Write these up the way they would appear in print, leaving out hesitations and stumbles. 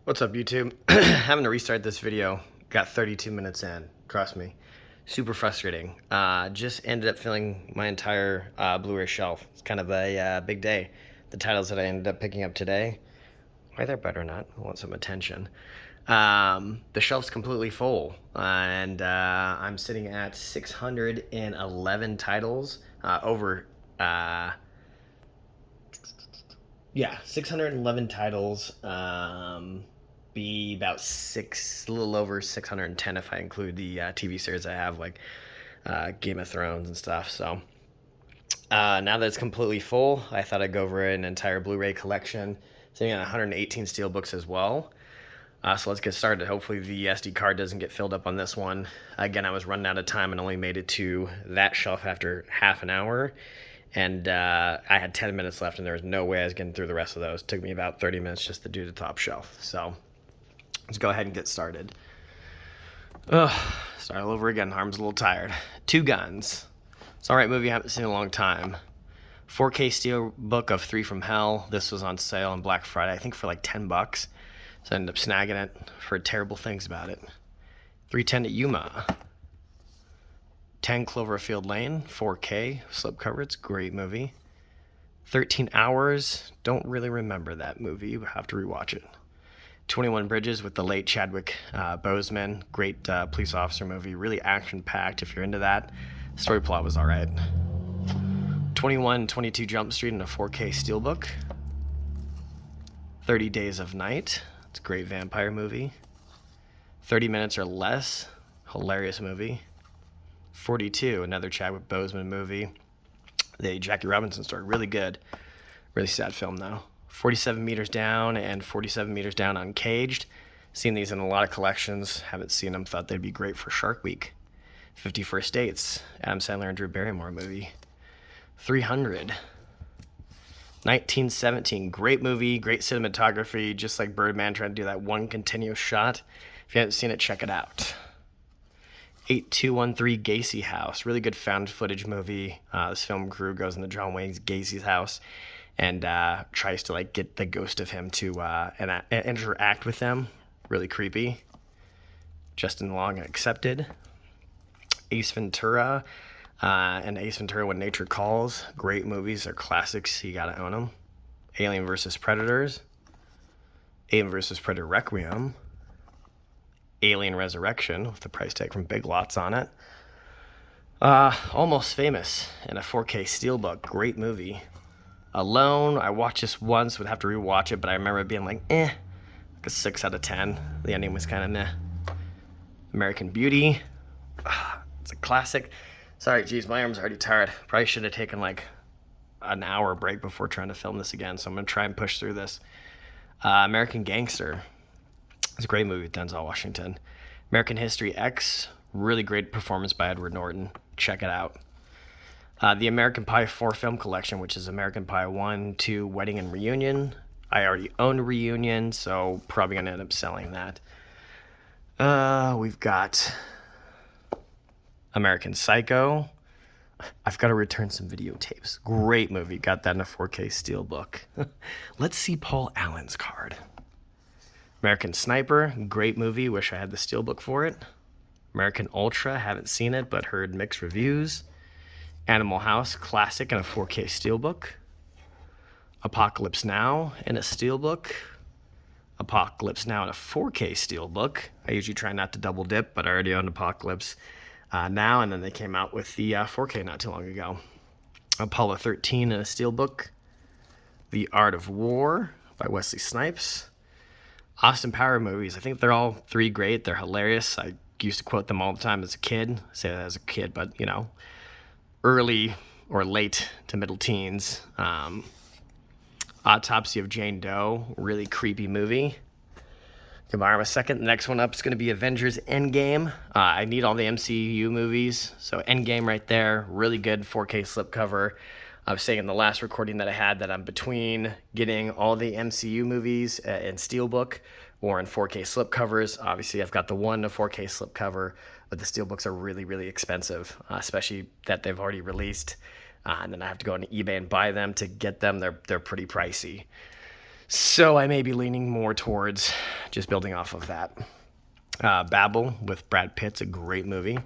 What's up, YouTube? Having to restart this video. Got 32 minutes in. Trust me. Super frustrating. Just ended up filling my entire Blu-ray shelf. It's kind of a big day. The titles that I ended up picking up today, why they're better not. I want some attention. The shelf's completely full, and I'm sitting at 611 titles. 611 titles. Be about a little over 610 if I include the TV series I have, like Game of Thrones and stuff. So now that it's completely full, I thought I'd go over an entire Blu-ray collection, sitting on 118 steelbooks as well. So let's get started. Hopefully the SD card doesn't get filled up on this one. Again, I was running out of time and only made it to that shelf after half an hour. And I had 10 minutes left, and there was no way I was getting through the rest of those. It took me about 30 minutes just to do the top shelf. So let's go ahead and get started. Start all over again. Arm's a little tired. Two Guns. It's an alright movie I haven't seen in a long time. 4K Steelbook of Three from Hell. This was on sale on Black Friday, I think for like $10. So I ended up snagging it. Heard terrible things about it. 310 at Yuma. 10 Cloverfield Lane, 4K, slipcover. It's a great movie. 13 Hours. Don't really remember that movie. You have to rewatch it. 21 Bridges with the late Chadwick Boseman. Great police officer movie. Really action-packed if you're into that. Story plot was alright. 22 Jump Street in a 4K Steelbook. 30 Days of Night. It's a great vampire movie. 30 Minutes or Less. Hilarious movie. 42, another Chadwick Boseman movie. The Jackie Robinson story, really good. Really sad film, though. 47 Meters Down and 47 Meters Down Uncaged. Seen these in a lot of collections. Haven't seen them. Thought they'd be great for Shark Week. 51st Dates, Adam Sandler and Drew Barrymore movie. 300. 1917, great movie, great cinematography, just like Birdman, trying to do that one continuous shot. If you haven't seen it, check it out. 8213 Gacy House, really good found footage movie. This film crew goes into John Wayne Gacy's house and tries to like get the ghost of him to interact with them. Really creepy. Justin Long Accepted. Ace Ventura and Ace Ventura When Nature Calls. Great movies. They're classics. You gotta own them. Alien vs. Predators. Alien vs. Predator Requiem. Alien Resurrection with the price tag from Big Lots on it. Almost Famous in a 4K Steelbook. Great movie. Alone, I watched this once, would have to rewatch it, but I remember it being like a 6 out of 10. The ending was kind of meh. American Beauty. It's a classic. Sorry, geez, my arm's already tired. Probably should have taken like an hour break before trying to film this again, so I'm going to try and push through this. American Gangster. It's a great movie with Denzel Washington. American History X, really great performance by Edward Norton. Check it out. The American Pie 4 film collection, which is American Pie 1, 2, Wedding and Reunion. I already own Reunion, so probably going to end up selling that. We've got American Psycho. I've got to return some videotapes. Great movie. Got that in a 4K Steelbook. Let's see Paul Allen's card. American Sniper, great movie. Wish I had the Steelbook for it. American Ultra, haven't seen it, but heard mixed reviews. Animal House, classic in a 4K Steelbook. Apocalypse Now in a Steelbook. Apocalypse Now in a 4K Steelbook. I usually try not to double dip, but I already owned Apocalypse Now, and then they came out with the 4K not too long ago. Apollo 13 in a Steelbook. The Art of War by Wesley Snipes. Austin Power movies. I think they're all three great. They're hilarious. I used to quote them all the time as a kid. Say that as a kid, but early or late to middle teens. Autopsy of Jane Doe. Really creepy movie. Give my arm a second. The next one up is going to be Avengers End Game. I need all the MCU movies. So End Game right there. Really good 4K slipcover. I was saying in the last recording that I had that I'm between getting all the MCU movies in Steelbook or in 4K slipcovers. Obviously, I've got the one to 4K slipcover, but the Steelbooks are really, really expensive, especially that they've already released. And then I have to go on eBay and buy them to get them. They're pretty pricey. So I may be leaning more towards just building off of that. Babel with Brad Pitt's a great movie.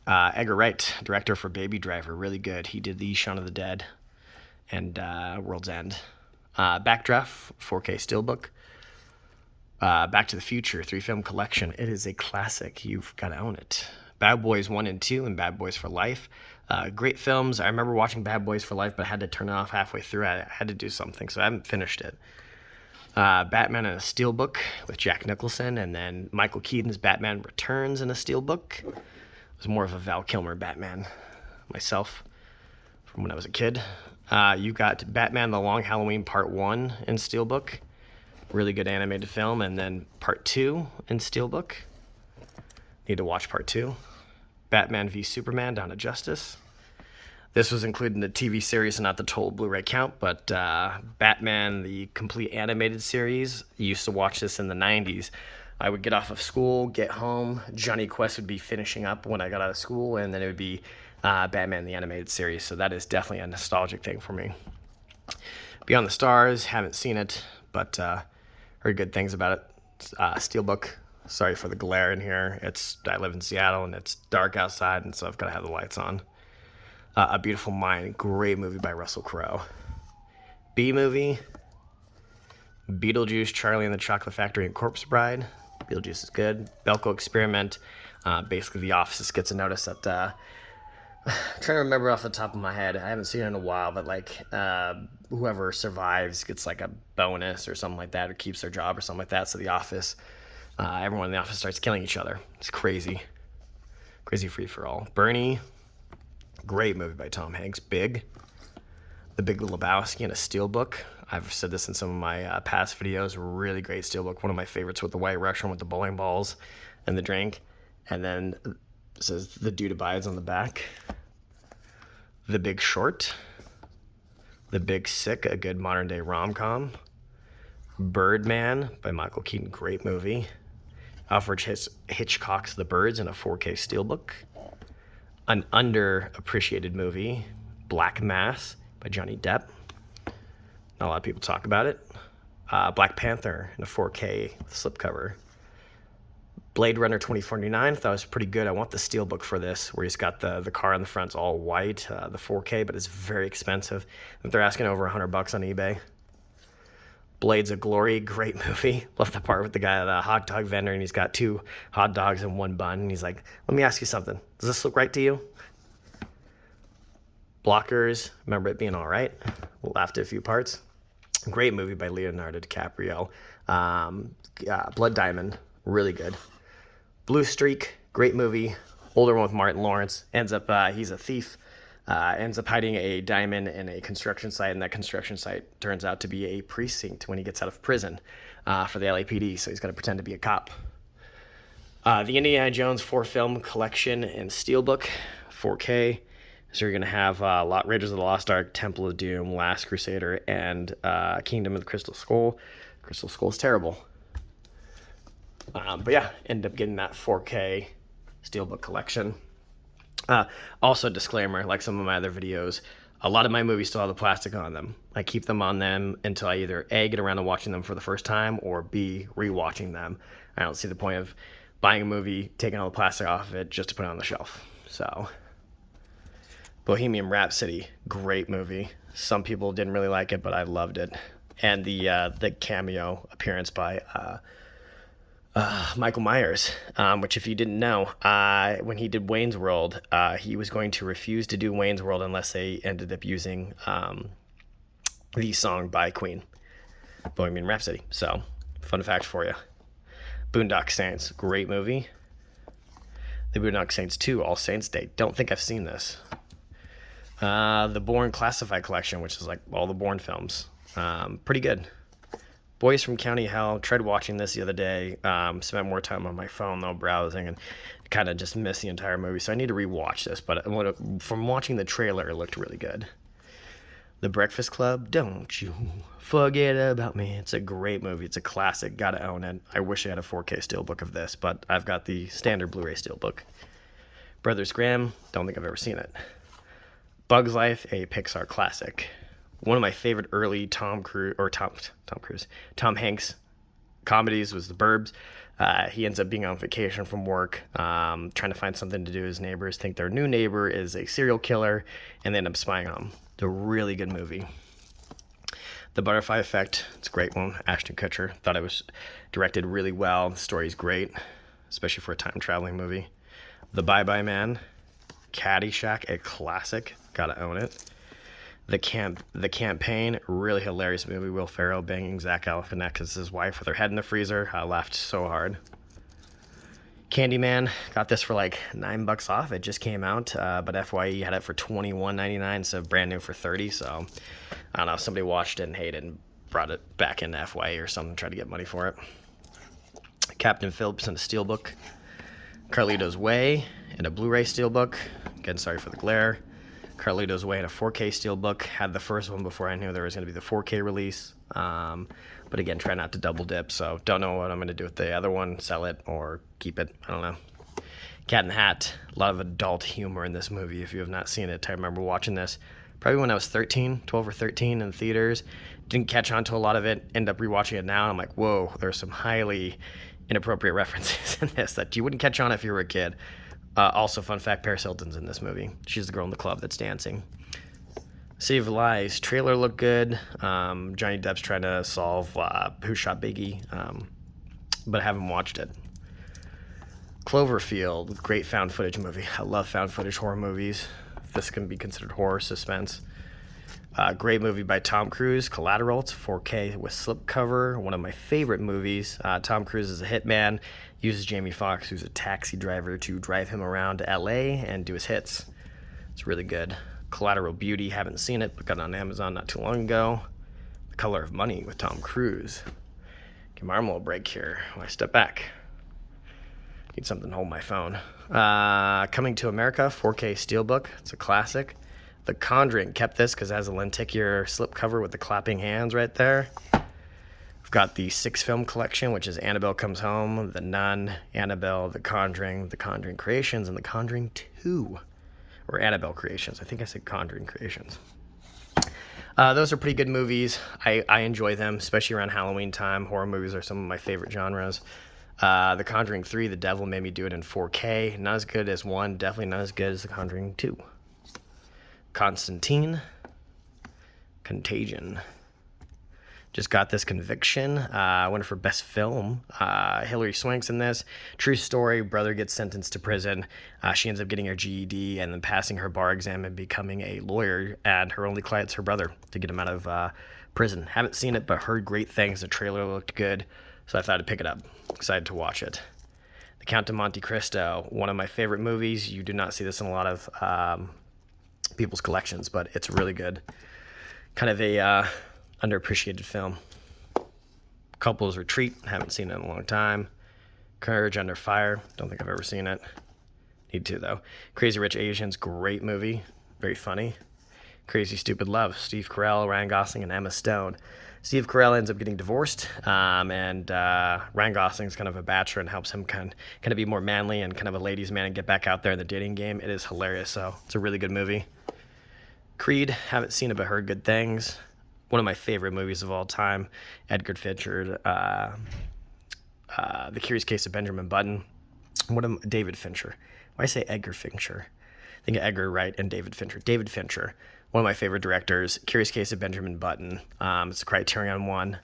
Edgar Wright, director for Baby Driver, really good. He did the Shaun of the Dead and World's End. Backdraft, 4K Steelbook. Back to the Future, 3-film collection. It is a classic. You've got to own it. Bad Boys 1 and 2 and Bad Boys for Life. Great films. I remember watching Bad Boys for Life, but I had to turn it off halfway through. I had to do something, so I haven't finished it. Batman in a Steelbook with Jack Nicholson, and then Michael Keaton's Batman Returns in a Steelbook. It was more of a Val Kilmer Batman myself from when I was a kid. You got Batman The Long Halloween Part 1 in Steelbook. Really good animated film. And then Part 2 in Steelbook. Need to watch Part 2. Batman v Superman Dawn of Justice. This was included in the TV series and not the total Blu-ray count, but Batman, the complete animated series, used to watch this in the 90s. I would get off of school, get home, Johnny Quest would be finishing up when I got out of school, and then it would be Batman, the animated series. So that is definitely a nostalgic thing for me. Beyond the Stars, haven't seen it, but heard good things about it. Steelbook, sorry for the glare in here. I live in Seattle, and it's dark outside, and so I've got to have the lights on. A Beautiful Mind, great movie by Russell Crowe. B-movie, Beetlejuice, Charlie and the Chocolate Factory, and Corpse Bride. Beetlejuice is good. Belko Experiment, basically The Office gets a notice that, I'm trying to remember off the top of my head, I haven't seen it in a while, but like whoever survives gets like a bonus or something like that, or keeps their job or something like that. So The Office, everyone in the office starts killing each other. It's crazy. Crazy free for all. Bernie, great movie by Tom Hanks. Big, The Big Lebowski in a Steelbook. I've said this in some of my past videos. Really great Steelbook. One of my favorites with the White Russian with the bowling balls and the drink. And then it says The Dude Abides on the back. The Big Short. The Big Sick, a good modern day rom-com. Birdman by Michael Keaton, great movie. Alfred Hitchcock's The Birds in a 4K Steelbook. An underappreciated movie, Black Mass by Johnny Depp. Not a lot of people talk about it. Black Panther in a 4K slipcover. Blade Runner 2049, thought it was pretty good. I want the Steelbook for this, where he's got the car on the front's all white, the 4K, but it's very expensive. They're asking over $100 on eBay. Blades of Glory, great movie. Love the part with the guy at the hot dog vendor, and he's got 2 hot dogs and 1 bun, and he's like, let me ask you something. Does this look right to you? Blockers, remember it being all right. We'll laugh at a few parts. Great movie by Leonardo DiCaprio. Blood Diamond, really good. Blue Streak, great movie. Older one with Martin Lawrence. Ends up, he's a thief. Ends up hiding a diamond in a construction site, and that construction site turns out to be a precinct when he gets out of prison for the LAPD, so he's going to pretend to be a cop. The Indiana Jones 4-film collection in Steelbook, 4K. So you're going to have Raiders of the Lost Ark, Temple of Doom, Last Crusader, and Kingdom of the Crystal Skull. Crystal Skull's terrible. But yeah, end up getting that 4K Steelbook collection. Also, disclaimer, like some of my other videos, a lot of my movies still have the plastic on them. I keep them on them until I either A, get around to watching them for the first time, or B, rewatching them. I don't see the point of buying a movie, taking all the plastic off of it just to put it on the shelf. So, Bohemian Rhapsody, great movie. Some people didn't really like it, but I loved it. And the cameo appearance by Michael Myers, which if you didn't know, when he did Wayne's World, he was going to refuse to do Wayne's World unless they ended up using the song by Queen, Bohemian Rhapsody. So, fun fact for you. Boondock Saints, great movie. The Boondock Saints 2, All Saints Day. Don't think I've seen this. The Bourne Classified Collection, which is like all the Bourne films. Pretty good. Boys from County Hell, tried watching this the other day, spent more time on my phone though, browsing, and kind of just missed the entire movie, so I need to rewatch this, but from watching the trailer, it looked really good. The Breakfast Club, don't you forget about me. It's a great movie. It's a classic. Gotta own it. I wish I had a 4K Steelbook of this, but I've got the standard Blu-ray Steelbook. Brothers Grimm, don't think I've ever seen it. Bug's Life, a Pixar classic. One of my favorite early Tom Hanks comedies was The Burbs. He ends up being on vacation from work, trying to find something to do. His neighbors think their new neighbor is a serial killer, and they end up spying on him. It's a really good movie. The Butterfly Effect, it's a great one. Ashton Kutcher. Thought it was directed really well. The story's great, especially for a time-traveling movie. The Bye-Bye Man. Caddyshack, a classic. Gotta own it. The Campaign, really hilarious movie. Will Ferrell banging Zach Galifianakis' wife with her head in the freezer. I laughed so hard. Candyman, got this for like $9 off. It just came out, but FYE had it for $21.99, so brand new for $30. So I don't know, somebody watched it and hated it and brought it back into FYE or something, tried to get money for it. Captain Phillips in a Steelbook. Carlito's Way in a Blu-ray Steelbook. Again, sorry for the glare. Carlito's Way in a 4K Steelbook. Had the first one before I knew there was going to be the 4K release. But again, try not to double dip, so don't know what I'm going to do with the other one. Sell it or keep it. I don't know. Cat in the Hat. A lot of adult humor in this movie if you have not seen it. I remember watching this probably when I was 12 or 13 in theaters. Didn't catch on to a lot of it. End up rewatching it now, and I'm like, whoa, there's some highly inappropriate references in this that you wouldn't catch on if you were a kid. Also, fun fact, Paris Hilton's in this movie. She's the girl in the club that's dancing. City of Lies. Trailer looked good. Johnny Depp's trying to solve who shot Biggie, but I haven't watched it. Cloverfield, great found footage movie. I love found footage horror movies. This can be considered horror suspense. Great movie by Tom Cruise, Collateral. It's 4K with slipcover. One of my favorite movies. Tom Cruise is a hitman. Uses Jamie Foxx, who's a taxi driver, to drive him around to LA and do his hits. It's really good. Collateral Beauty, haven't seen it, but got it on Amazon not too long ago. The Color of Money with Tom Cruise. Give my arm a little break here when I step back. Need something to hold my phone. Coming to America, 4K Steelbook. It's a classic. The Conjuring, kept this because it has a lenticular slipcover with the clapping hands right there. We've got the 6-film collection, which is Annabelle Comes Home, The Nun, Annabelle, The Conjuring Creations, and The Conjuring 2. Or Annabelle Creations. I think I said Conjuring Creations. Those are pretty good movies. I enjoy them, especially around Halloween time. Horror movies are some of my favorite genres. The Conjuring 3, The Devil Made Me Do It in 4K. Not as good as 1, definitely not as good as The Conjuring 2. Constantine. Contagion. Just got this Conviction. Winner for Best Film. Hilary Swank's in this. True story. Brother gets sentenced to prison. She ends up getting her GED and then passing her bar exam and becoming a lawyer. And her only client's her brother to get him out of prison. Haven't seen it, but heard great things. The trailer looked good, so I thought I'd pick it up. Excited to watch it. The Count of Monte Cristo. One of my favorite movies. You do not see this in a lot of people's collections, but it's really good. Kind of a underappreciated film. Couples Retreat, haven't seen it in a long time. Courage Under Fire, don't think I've ever seen it. Need to though. Crazy Rich Asians, great movie, very funny. Crazy Stupid Love, Steve Carell, Ryan Gosling, and Emma Stone. Steve Carell ends up getting divorced, and Ryan Gosling's kind of a bachelor and helps him kind of be more manly and kind of a ladies' man and get back out there in the dating game. It is hilarious, so it's a really good movie. Creed, haven't seen it but heard good things. One of my favorite movies of all time, Edgar Fincher, The Curious Case of Benjamin Button. David Fincher. Why I say Edgar Fincher? I think Edgar Wright and David Fincher. David Fincher, one of my favorite directors. Curious Case of Benjamin Button. It's a Criterion one.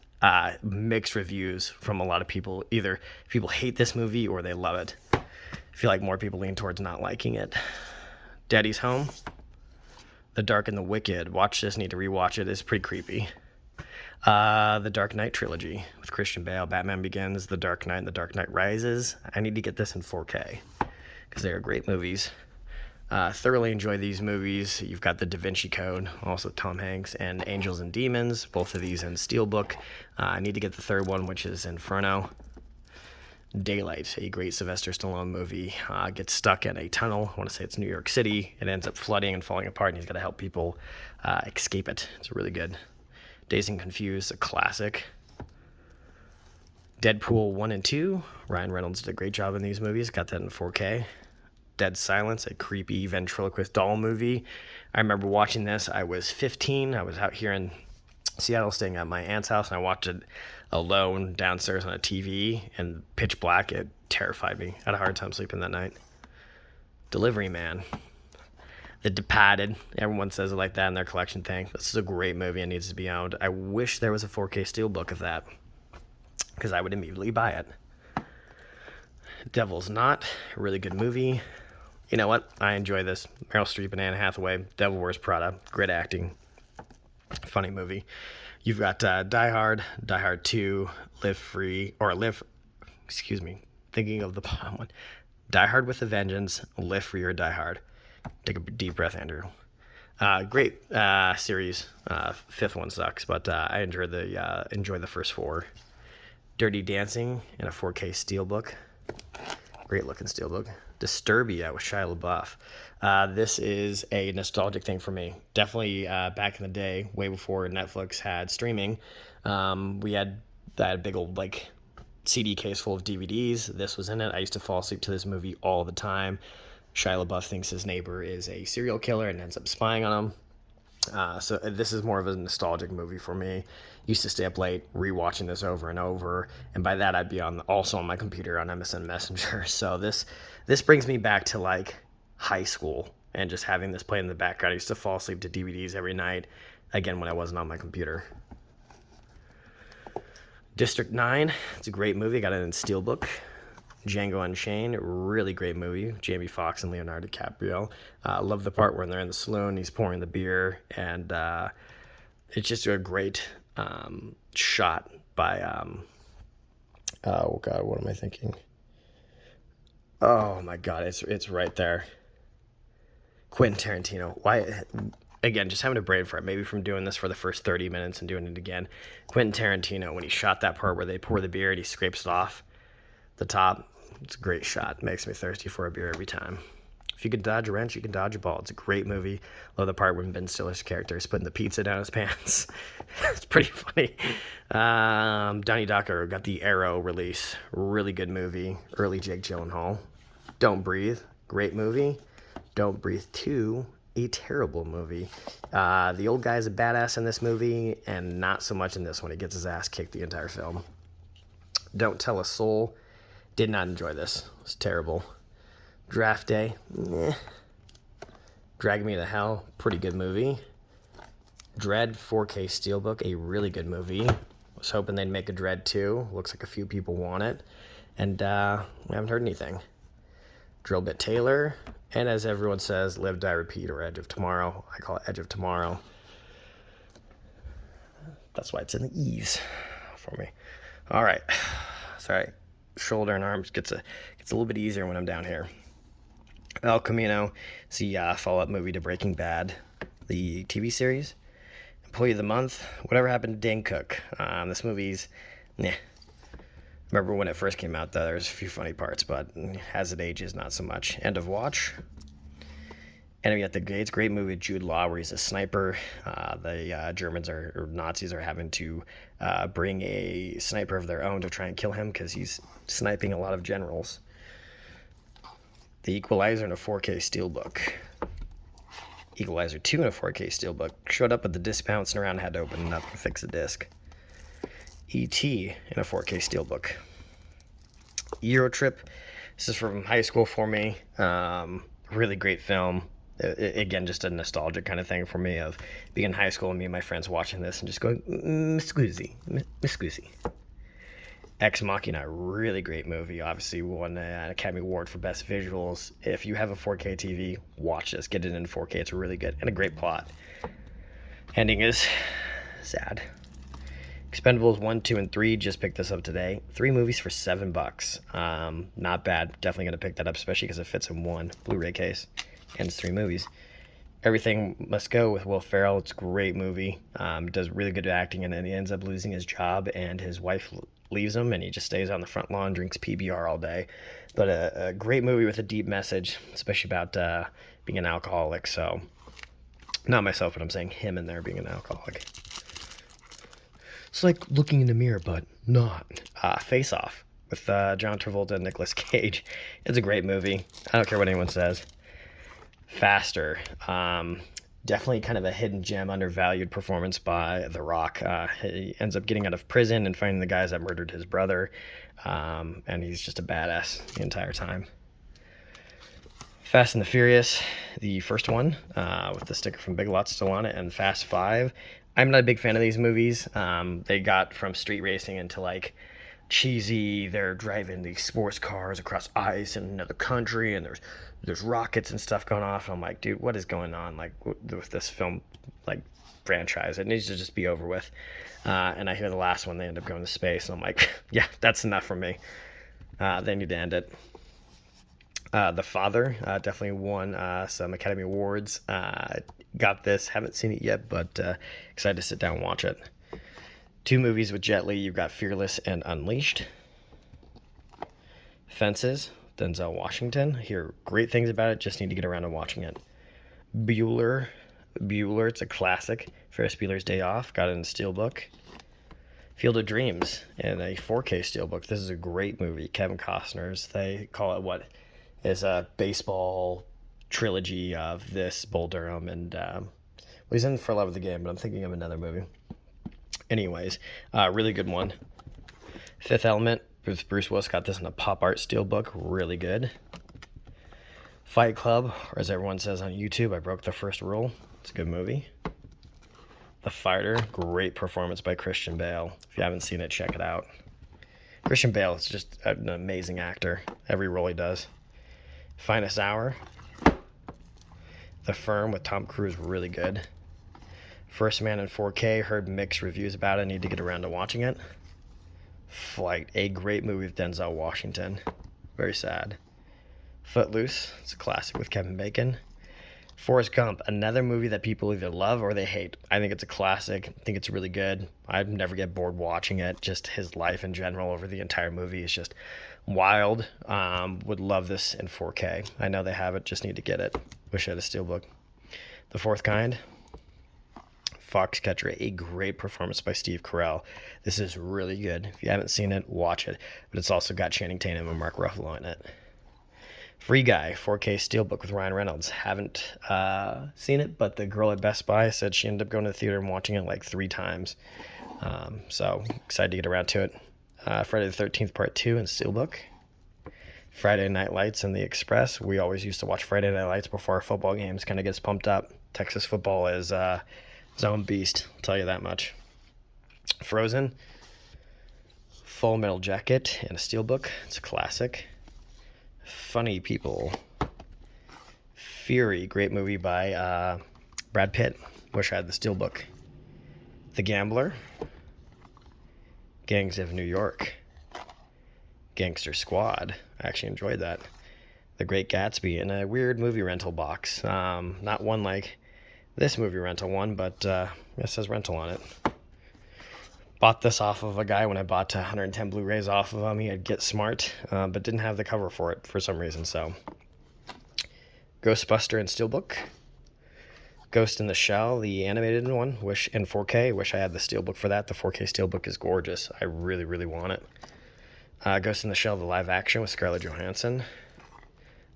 Mixed reviews from a lot of people. Either people hate this movie or they love it. I feel like more people lean towards not liking it. Daddy's Home. The Dark and the Wicked. Watch this, need to rewatch it. It's pretty creepy. The Dark Knight trilogy with Christian Bale. Batman Begins, The Dark Knight, and The Dark Knight Rises. I need to get this in 4K because they are great movies. Thoroughly enjoy these movies. You've got The Da Vinci Code, also Tom Hanks, and Angels and Demons. Both of these in Steelbook. I need to get the third one, which is Inferno. Daylight, a great Sylvester Stallone movie, gets stuck in a tunnel. I want to say it's New York City. It ends up flooding and falling apart, and he's got to help people escape it. It's really good. Dazed and Confused, a classic. Deadpool 1 and 2. Ryan Reynolds did a great job in these movies. Got that in 4K. Dead Silence, a creepy ventriloquist doll movie. I remember watching this. I was 15. I was out here in Seattle, staying at my aunt's house, and I watched it alone downstairs on a TV in pitch black. It terrified me. I had a hard time sleeping that night. Delivery Man. The Departed. Everyone says it like that in their collection thing. This is a great movie and needs to be owned. I wish there was a 4K Steelbook of that, because I would immediately buy it. Devil's Knot. A really good movie. You know what? I enjoy this. Meryl Streep and Anne Hathaway. Devil Wears Prada. Great acting. Funny movie. You've got Die Hard, Die Hard 2, thinking of the bottom one. Die Hard with a Vengeance, Live Free or Die Hard. Take a deep breath, Andrew. Great series. Fifth one sucks, but I enjoy the first four. Dirty Dancing in a 4K Steelbook. Great looking Steelbook. Disturbia with Shia LaBeouf. This is a nostalgic thing for me. Definitely back in the day, way before Netflix had streaming, we had that big old CD case full of DVDs. This was in it. I used to fall asleep to this movie all the time. Shia LaBeouf thinks his neighbor is a serial killer and ends up spying on him. So this is more of a nostalgic movie for me. Used to stay up late rewatching this over and over, and by that I'd be also on my computer on MSN Messenger. So this brings me back to high school and just having this play in the background. I used to fall asleep to DVDs every night, again when I wasn't on my computer. District 9, it's a great movie. Got it in Steelbook. Django Unchained, really great movie. Jamie Foxx and Leonardo DiCaprio. Love the part when they're in the saloon, he's pouring the beer, and it's just a great shot by, oh God, what am I thinking? Oh my God, it's right there. Quentin Tarantino. Why? Again, just having a brain fart, maybe from doing this for the first 30 minutes and doing it again. Quentin Tarantino, when he shot that part where they pour the beer and he scrapes it off the top, it's a great shot. Makes me thirsty for a beer every time. If you can dodge a wrench, you can dodge a ball. It's a great movie. Love the part when Ben Stiller's character is putting the pizza down his pants. It's pretty funny. Donnie Darko got the Arrow release. Really good movie. Early Jake Gyllenhaal. Don't Breathe. Great movie. Don't Breathe 2. A terrible movie. The old guy's a badass in this movie, and not so much in this one. He gets his ass kicked the entire film. Don't Tell a Soul. Did not enjoy this. It's terrible. Draft Day. Drag Me to Hell. Pretty good movie. Dread 4K Steelbook. A really good movie. Was hoping they'd make a Dread 2. Looks like a few people want it. And we haven't heard anything. Drill Bit Taylor. And as everyone says, Live, Die, Repeat, or Edge of Tomorrow. I call it Edge of Tomorrow. That's why it's in the E's for me. All right. Sorry. Shoulder and arms gets a little bit easier when I'm down here. El Camino. It's the follow-up movie to Breaking Bad, the TV series. Employee of the Month. Whatever Happened to Dane Cook. This movie's, Remember when it first came out, though, there was a few funny parts, but as it ages, not so much. End of Watch. Enemy at the Gates. Great movie with Jude Law, where he's a sniper. The Germans or Nazis are having to bring a sniper of their own to try and kill him because he's sniping a lot of generals. The Equalizer in a 4K Steelbook. Equalizer 2 in a 4K Steelbook. Showed up with the disc bouncing around, had to open it up and fix the disc. E.T. in a 4K Steelbook. Euro Trip. This is from high school for me. Really great film. Again, just a nostalgic kind of thing for me of being in high school and me and my friends watching this and just going, Miss Scusi. Ex Machina, really great movie. Obviously won an Academy Award for Best Visuals. If you have a 4K TV, watch this. Get it in 4K. It's really good and a great plot. Ending is sad. Expendables 1, 2, and 3. Just picked this up today. 3 movies for $7. Not bad. Definitely going to pick that up, especially because it fits in one Blu-ray case. And it's 3 movies. Everything Must Go with Will Ferrell. It's a great movie. Does really good acting, and then he ends up losing his job, and his wife leaves him, and he just stays on the front lawn, drinks PBR all day. But a great movie with a deep message, especially about being an alcoholic. So, not myself, but I'm saying him in there being an alcoholic. It's like looking in the mirror, but not. Face Off with John Travolta and Nicolas Cage. It's a great movie. I don't care what anyone says. Faster. Definitely kind of a hidden gem, undervalued performance by The Rock. He ends up getting out of prison and finding the guys that murdered his brother, and he's just a badass the entire time. Fast and the Furious, the first one, with the sticker from Big Lots still on it, and Fast 5. I'm not a big fan of these movies. They got from street racing into like cheesy. They're driving these sports cars across ice in another country, and there's rockets and stuff going off. And I'm like, dude, what is going on? Like with this film, like franchise, it needs to just be over with. And I hear the last one, they end up going to space, and I'm like, yeah, that's enough for me. They need to end it. The Father definitely won some Academy Awards. Got this, haven't seen it yet, but excited to sit down and watch it. 2 movies with Jet Li. You've got Fearless and Unleashed. Fences, Denzel Washington. I hear great things about it, just need to get around to watching it. Bueller, it's a classic. Ferris Bueller's Day Off, got it in Steelbook. Field of Dreams in a 4K Steelbook. This is a great movie. Kevin Costner's, they call it what is a baseball trilogy of this, Bull Durham, and well, he's in For Love of the Game, but I'm thinking of another movie. Anyways, really good one. Fifth Element with Bruce Willis, got this in a pop art Steelbook, really good. Fight Club, or as everyone says on YouTube, I broke the first rule. It's a good movie. The Fighter, great performance by Christian Bale. If you haven't seen it, check it out. Christian Bale is just an amazing actor, every role he does. Finest Hour. The Firm with Tom Cruise, really good. First Man in 4K, heard mixed reviews about it, need to get around to watching it. Flight, a great movie with Denzel Washington. Very sad. Footloose, it's a classic with Kevin Bacon. Forrest Gump, another movie that people either love or they hate. I think it's a classic. I think it's really good. I'd never get bored watching it. Just his life in general over the entire movie is just wild. Would love this in 4K. I know they have it, just need to get it. Wish I had a Steelbook. The Fourth Kind. Foxcatcher, a great performance by Steve Carell. This is really good. If you haven't seen it, watch it. But it's also got Channing Tatum and Mark Ruffalo in it. Free Guy, 4K Steelbook with Ryan Reynolds. Haven't seen it, but the girl at Best Buy said she ended up going to the theater and watching it like 3 times. So excited to get around to it. Friday the 13th Part 2 in Steelbook. Friday Night Lights in the Express. We always used to watch Friday Night Lights before our football games. Kind of gets pumped up. Texas football is its own beast, I'll tell you that much. Frozen. Full Metal Jacket in a Steelbook. It's a classic. Funny People. Fury, great movie by Brad Pitt. Wish I had the Steelbook. The Gambler. Gangs of New York. Gangster Squad. I actually enjoyed that. The Great Gatsby in a weird movie rental box. Not one like this movie rental one, but it says rental on it. Bought this off of a guy when I bought 110 Blu-rays off of him. He had Get Smart, but didn't have the cover for it for some reason. So, Ghostbuster in Steelbook. Ghost in the Shell, the animated one, wish in 4K. Wish I had the Steelbook for that. The 4K Steelbook is gorgeous. I really, really want it. Ghost in the Shell, the live action with Scarlett Johansson.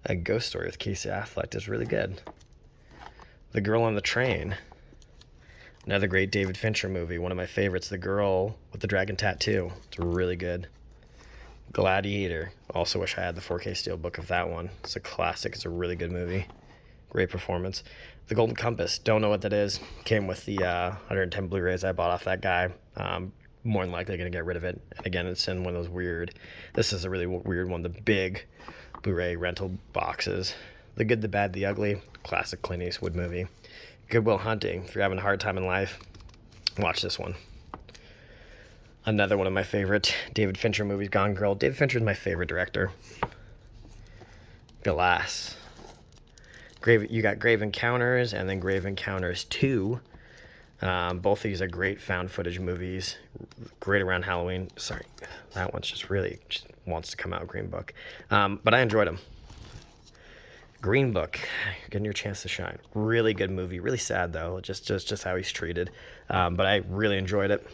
A Ghost Story with Casey Affleck is really good. The Girl on the Train. Another great David Fincher movie. One of my favorites, The Girl with the Dragon Tattoo. It's really good. Gladiator. Also wish I had the 4K Steelbook of that one. It's a classic. It's a really good movie. Great performance. The Golden Compass. Don't know what that is. Came with the 110 Blu-rays I bought off that guy. More than likely going to get rid of it. And again, it's in one of those weird... This is a really weird one. The big Blu-ray rental boxes. The Good, the Bad, the Ugly. Classic Clint Eastwood movie. Good Will Hunting. If you're having a hard time in life, watch this one. Another one of my favorite David Fincher movies, Gone Girl. David Fincher is my favorite director. Glass. You got Grave Encounters and then Grave Encounters 2. Both of these are great found footage movies. Great around Halloween. Sorry, that one's just wants to come out, Green Book. But I enjoyed them. Green Book, getting your chance to shine. Really good movie. Really sad though, just how he's treated. But I really enjoyed it.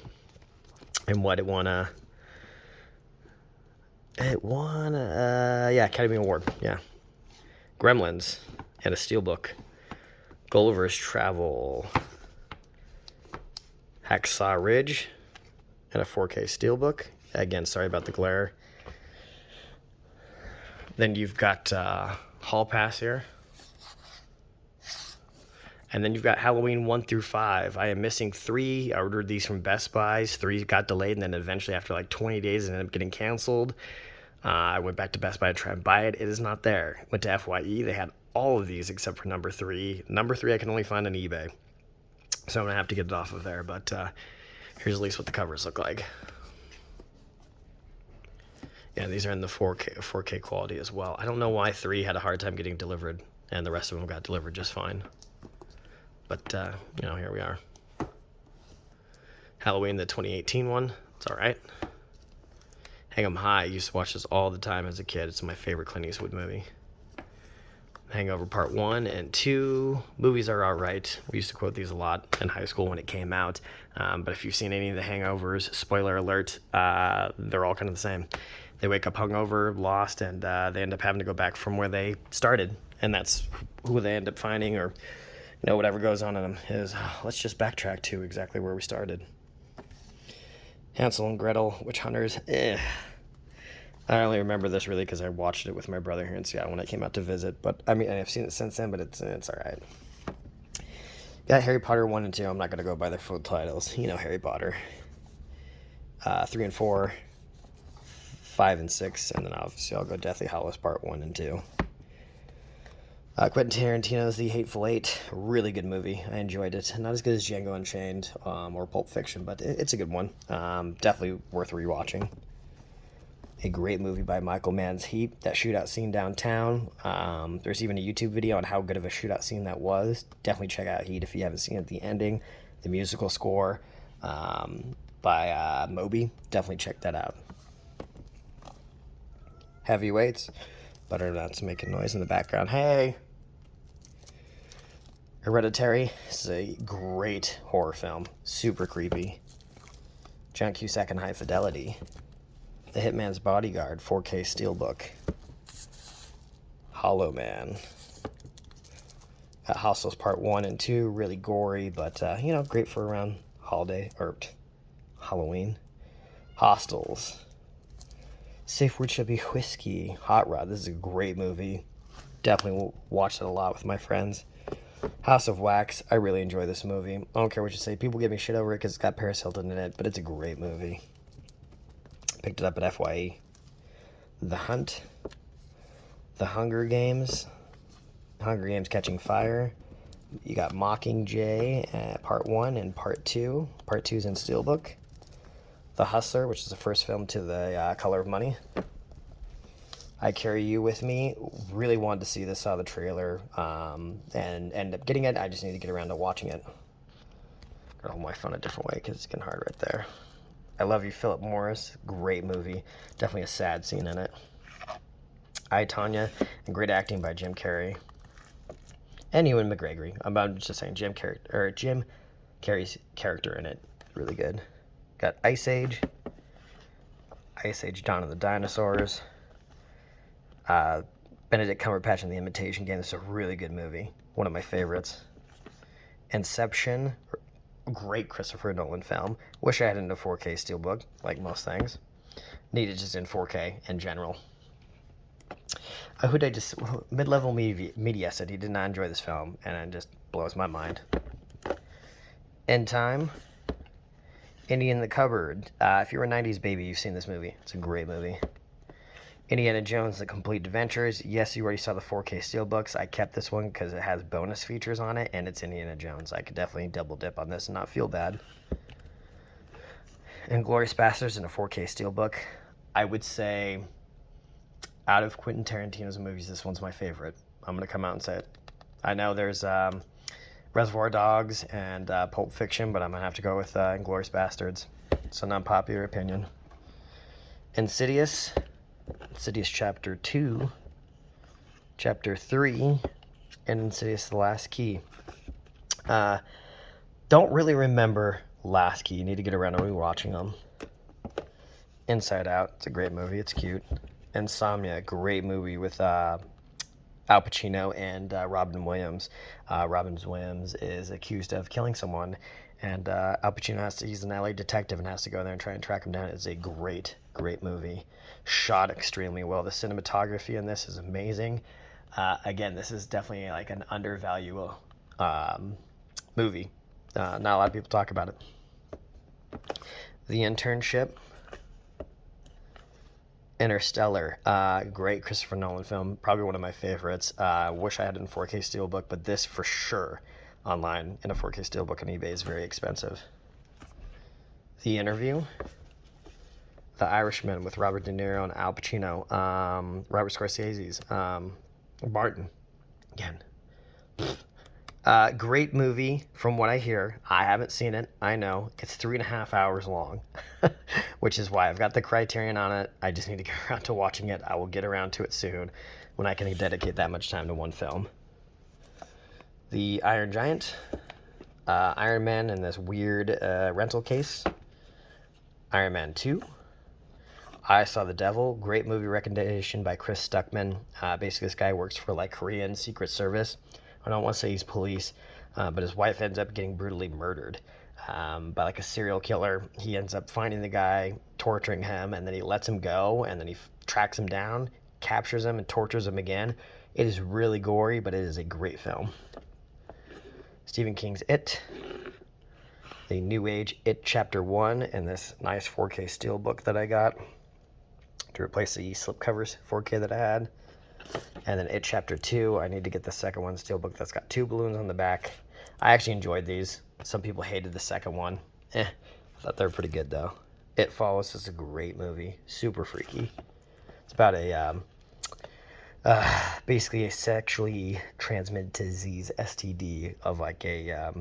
And what it won Academy Award. Yeah. Gremlins and a Steelbook. Gulliver's Travel, Hacksaw Ridge, and a 4K Steelbook. Again, sorry about the glare. Then you've got Hall Pass here. And then you've got Halloween 1 through 5. I am missing 3. I ordered these from Best Buy's. 3 got delayed, and then eventually after like 20 days it ended up getting canceled. I went back to Best Buy to try and buy it. It is not there. Went to FYE. They had all of these except for number 3. Number 3 I can only find on eBay. So I'm going to have to get it off of there. But here's at least what the covers look like. Yeah, these are in the 4K quality as well. I don't know why 3 had a hard time getting delivered, and the rest of them got delivered just fine. But, here we are. Halloween, the 2018 one. It's all right. Hang 'em High. I used to watch this all the time as a kid. It's my favorite Clint Eastwood movie. Hangover Part 1 and 2. Movies are all right. We used to quote these a lot in high school when it came out. But if you've seen any of the Hangovers, spoiler alert, they're all kind of the same. They wake up hungover, lost, and they end up having to go back from where they started. And that's who they end up finding, or whatever goes on in them is, let's just backtrack to exactly where we started. Hansel and Gretel, Witch Hunters, I only remember this really because I watched it with my brother here in Seattle when I came out to visit. But, I mean, I've seen it since then, but it's all right. Got Harry Potter 1 and 2. I'm not going to go by their full titles. Harry Potter. 3 and 4. 5 and 6. And then obviously I'll go Deathly Hallows Part 1 and 2. Quentin Tarantino's The Hateful Eight, really good movie. I enjoyed it. Not as good as Django Unchained or Pulp Fiction, but it's a good one. Definitely worth rewatching. A great movie by Michael Mann's Heat, that shootout scene downtown. There's even a YouTube video on how good of a shootout scene that was. Definitely check out Heat if you haven't seen it. The ending, the musical score by Moby. Definitely check that out. Heavyweights. Butternut's making noise in the background. Hey! Hereditary is a great horror film. Super creepy. John Cusack and High Fidelity. The Hitman's Bodyguard, 4K Steelbook. Hollow Man. Hostels Part 1 and 2, really gory, but, great for around holiday, or Halloween. Hostels. Safe Word Shall Be Whiskey. Hot Rod, this is a great movie. Definitely watched it a lot with my friends. House of Wax, I really enjoy this movie. I don't care what you say. People give me shit over it because it's got Paris Hilton in it, but it's a great movie. Picked it up at FYE. The Hunt. The Hunger Games. Hunger Games Catching Fire. You got Mockingjay, Part 1 and Part 2. Part 2's in Steelbook. The Hustler, which is the first film to the Color of Money. I Carry You With Me. Really wanted to see this, saw the trailer, and ended up getting it. I just need to get around to watching it. Gotta hold my phone a different way because it's getting hard right there. I Love You, Philip Morris. Great movie. Definitely a sad scene in it. I, Tonya, and great acting by Jim Carrey. And Ewan McGregor. I'm just saying Jim Carrey's character in it. Really good. Got Ice Age. Ice Age Dawn of the Dinosaurs. Benedict Cumberbatch in The Imitation Game. This is a really good movie. One of my favorites. Inception. Great Christopher Nolan film. Wish I had it in a 4K Steelbook, like most things. Need it just in 4K in general. Mid-level media said he did not enjoy this film, and it just blows my mind. End Time. Indian in the Cupboard. If you're a 90s baby, you've seen this movie. It's a great movie. Indiana Jones, The Complete Adventures. Yes, you already saw the 4K Steelbooks. I kept this one because it has bonus features on it, and it's Indiana Jones. I could definitely double dip on this and not feel bad. Inglourious Basterds in a 4K Steelbook. I would say, out of Quentin Tarantino's movies, this one's my favorite. I'm going to come out and say it. I know there's Reservoir Dogs and Pulp Fiction, but I'm going to have to go with Inglourious Basterds. It's an unpopular opinion. Insidious Chapter 2, Chapter 3, and Insidious The Last Key. Don't really remember Last Key. You need to get around to rewatching them. Inside Out, it's a great movie. It's cute. Insomnia, great movie with Al Pacino and Robin Williams. Robin Williams is accused of killing someone, and Al Pacino he's an LA detective and has to go there and try and track him down. It's a great movie, shot extremely well. The cinematography in this is amazing. Again, this is definitely like an undervalued movie. Not a lot of people talk about it. The Internship. Interstellar, great Christopher Nolan film, probably one of my favorites. Wish I had it in 4K Steelbook, but this for sure online in a 4K Steelbook on eBay is very expensive. The Interview, The Irishman with Robert De Niro and Al Pacino, Robert Scorsese's, Martin, again. Great movie from what I hear. I haven't seen it. I know. It's 3.5 hours long, which is why I've got the Criterion on it. I just need to get around to watching it. I will get around to it soon when I can dedicate that much time to one film. The Iron Giant, Iron Man in this weird rental case. Iron Man 2. I Saw the Devil, great movie recommendation by Chris Stuckman. Basically, this guy works for like Korean Secret Service. I don't want to say he's police, but his wife ends up getting brutally murdered by like a serial killer. He ends up finding the guy, torturing him, and then he lets him go, and then he tracks him down, captures him, and tortures him again. It is really gory, but it is a great film. Stephen King's It, the New Age It Chapter 1, and this nice 4K Steelbook that I got to replace the slipcovers 4K that I had. And then It Chapter 2, I need to get the second one Steelbook that's got 2 balloons on the back. I actually enjoyed these. Some people hated the second one. I thought they were pretty good though. It Follows is a great movie. Super freaky. It's about a basically a sexually transmitted disease, STD, of like a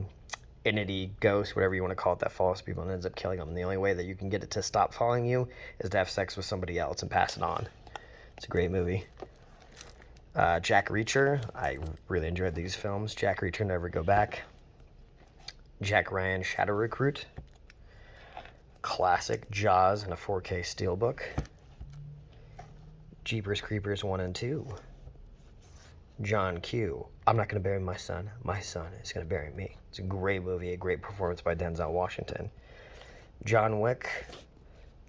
entity, ghost, whatever you want to call it, that follows people and ends up killing them. And the only way that you can get it to stop following you is to have sex with somebody else and pass it on. It's a great movie. Jack Reacher, I really enjoyed these films. Jack Reacher, Never Go Back. Jack Ryan, Shadow Recruit. Classic Jaws in a 4K Steelbook. Jeepers Creepers 1 and 2. John Q. I'm not going to bury my son. My son is going to bury me. It's a great movie, a great performance by Denzel Washington. John Wick.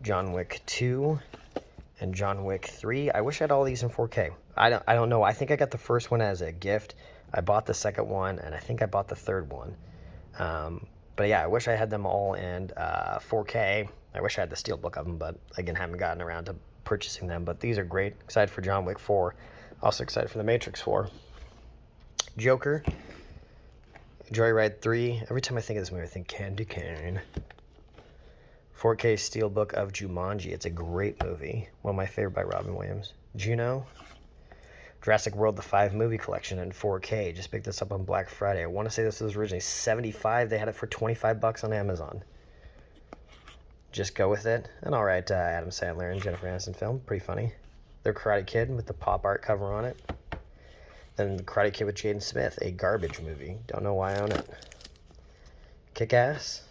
John Wick 2. And John Wick 3. I wish I had all these in 4K. I don't know. I think I got the first one as a gift. I bought the second one, and I think I bought the third one. But yeah, I wish I had them all in 4K. I wish I had the Steelbook of them, but again, haven't gotten around to purchasing them. But these are great. Excited for John Wick 4. Also excited for The Matrix 4. Joker. Joyride 3. Every time I think of this movie, I think Candy Cane. 4K Steelbook of Jumanji. It's a great movie. One of my favorite by Robin Williams. Juno. Jurassic World, the 5 movie collection in 4K. Just picked this up on Black Friday. I want to say this was originally $75. They had it for $25 on Amazon. Just go with it. An alright Adam Sandler and Jennifer Aniston film. Pretty funny. Their Karate Kid with the pop art cover on it. Then the Karate Kid with Jaden Smith, a garbage movie. Don't know why I own it. Kick-Ass.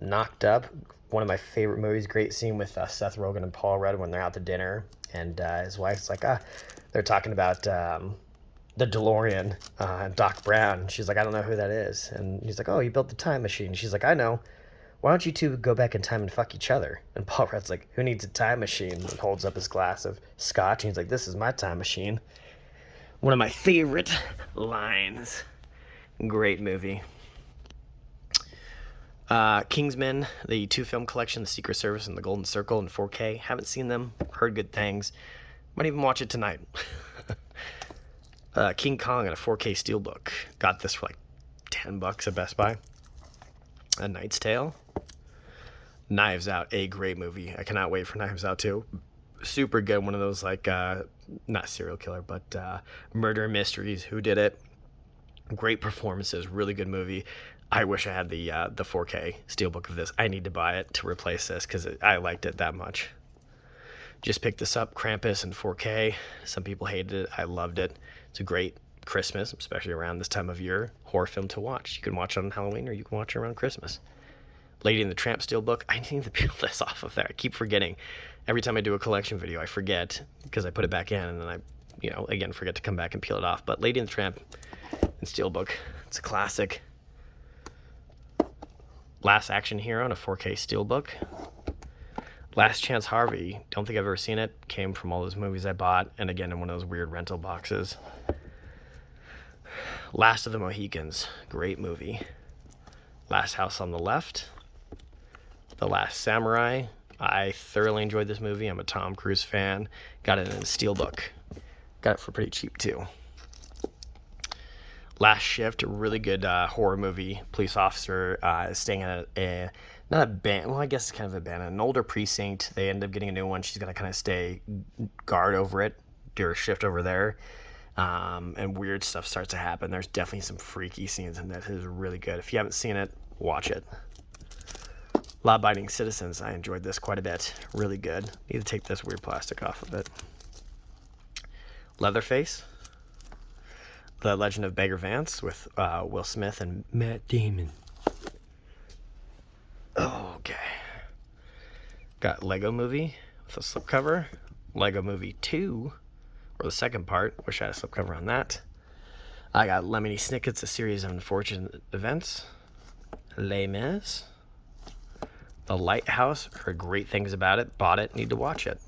Knocked Up. One of my favorite movies. Great scene with Seth Rogen and Paul Rudd when they're out to dinner. And his wife's like, they're talking about the DeLorean, Doc Brown. She's like, I don't know who that is. And he's like, oh, he built the time machine. She's like, I know. Why don't you two go back in time and fuck each other? And Paul Rudd's like, who needs a time machine? And holds up his glass of scotch. And he's like, this is my time machine. One of my favorite lines. Great movie. Kingsman, the 2-film collection, The Secret Service and The Golden Circle in 4K. Haven't seen them, heard good things. Might even watch it tonight. King Kong in a 4K Steelbook. Got this for like $10 at Best Buy. A Knight's Tale. Knives Out, a great movie. I cannot wait for Knives Out 2. Super good, one of those like, not serial killer, but murder mysteries. Who did it? Great performances, really good movie. I wish I had the 4K Steelbook of this. I need to buy it to replace this because I liked it that much. Just picked this up, Krampus in 4K. Some people hated it. I loved it. It's a great Christmas, especially around this time of year, horror film to watch. You can watch it on Halloween or you can watch it around Christmas. Lady and the Tramp Steelbook. I need to peel this off of there. I keep forgetting. Every time I do a collection video, I forget because I put it back in and then I again, forget to come back and peel it off. But Lady and the Tramp and Steelbook, it's a classic. Last Action Hero in a 4K Steelbook. Last Chance Harvey, don't think I've ever seen it. Came from all those movies I bought, and again in one of those weird rental boxes. Last of the Mohicans, great movie. Last House on the Left. The Last Samurai. I thoroughly enjoyed this movie. I'm a Tom Cruise fan. Got it in a Steelbook. Got it for pretty cheap too. Last Shift, a really good horror movie. Police officer is staying at not a band. Well, I guess it's kind of a band. An older precinct. They end up getting a new one. She's got to kind of stay guard over it, do her shift over there. And weird stuff starts to happen. There's definitely some freaky scenes in that. It is really good. If you haven't seen it, watch it. Law-Abiding Citizens. I enjoyed this quite a bit. Really good. Need to take this weird plastic off of it. Leatherface. The Legend of Bagger Vance with Will Smith and Matt Damon. Okay. Got Lego Movie with a slipcover. Lego Movie 2, or the second part. Wish I had a slipcover on that. I got Lemony Snicket's A Series of Unfortunate Events. Les Mis. The Lighthouse. Heard great things about it. Bought it. Need to watch it.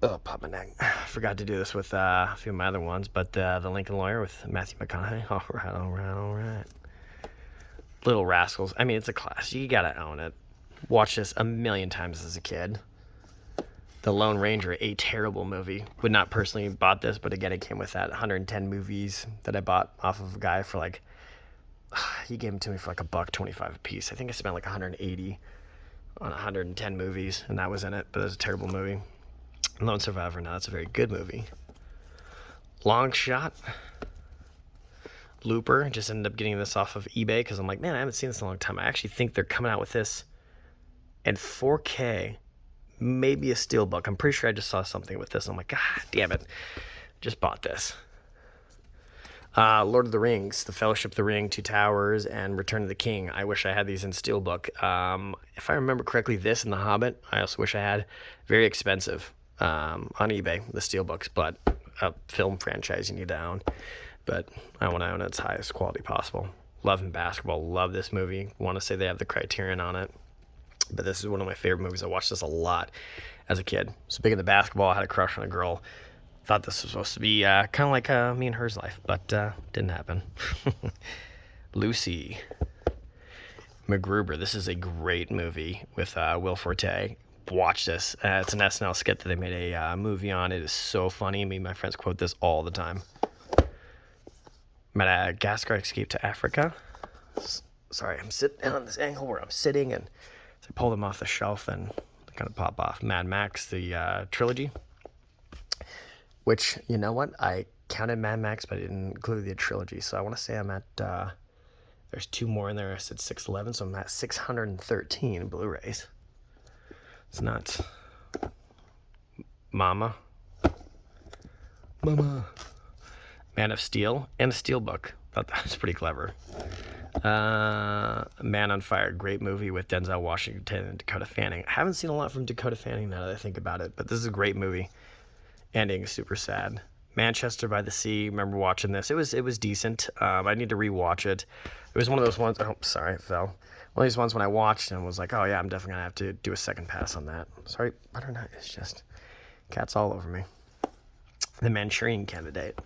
Oh, pop my neck. Forgot to do this with a few of my other ones, but The Lincoln Lawyer with Matthew McConaughey. All right. Little Rascals. I mean, it's a class. You gotta own it. Watched this a million times as a kid. The Lone Ranger, a terrible movie. Would not personally bought this, but again, it came with that 110 movies that I bought off of a guy for like, he gave them to me for like $1.25 a piece. I think I spent like 180 on 110 movies, and that was in it, but it was a terrible movie. Lone Survivor, now that's a very good movie. Long Shot. Looper, just ended up getting this off of eBay because I'm like, man, I haven't seen this in a long time. I actually think they're coming out with this in 4K, maybe a Steelbook. I'm pretty sure I just saw something with this. I'm like, God damn it. Just bought this. Lord of the Rings, The Fellowship of the Ring, Two Towers, and Return of the King. I wish I had these in Steelbook. If I remember correctly, this and The Hobbit, I also wish I had. Very expensive on eBay, the Steelbooks, but a film franchise you need to own. But I want to own its highest quality possible. Love and Basketball. Love this movie. Want to say they have the Criterion on it. But this is one of my favorite movies. I watched this a lot as a kid. So big into basketball. I had a crush on a girl. Thought this was supposed to be kind of like me and her's life, but didn't happen. Lucy. MacGruber. This is a great movie with Will Forte. Watch this. It's an SNL skit that they made a movie on. It is so funny. Me and my friends quote this all the time. Madagascar Escape to Africa. Sorry, I'm sitting on this angle where I'm sitting, and I pull them off the shelf and they kind of pop off. Mad Max, the trilogy. Which, you know what? I counted Mad Max, but I didn't include the trilogy. So I want to say I'm at, there's 2 more in there. I said 611, so I'm at 613 Blu-rays. It's nuts. Mama. Man of Steel and a Steelbook. Thought that was pretty clever. Man on Fire, great movie with Denzel Washington and Dakota Fanning. I haven't seen a lot from Dakota Fanning now that I think about it, but this is a great movie. Ending is super sad. Manchester by the Sea. Remember watching this? It was decent. I need to rewatch it. It was one of those ones. Oh, sorry, it fell. One of these ones when I watched and was like, oh yeah, I'm definitely gonna have to do a second pass on that. Sorry, butternut is just cats all over me. The Manchurian Candidate.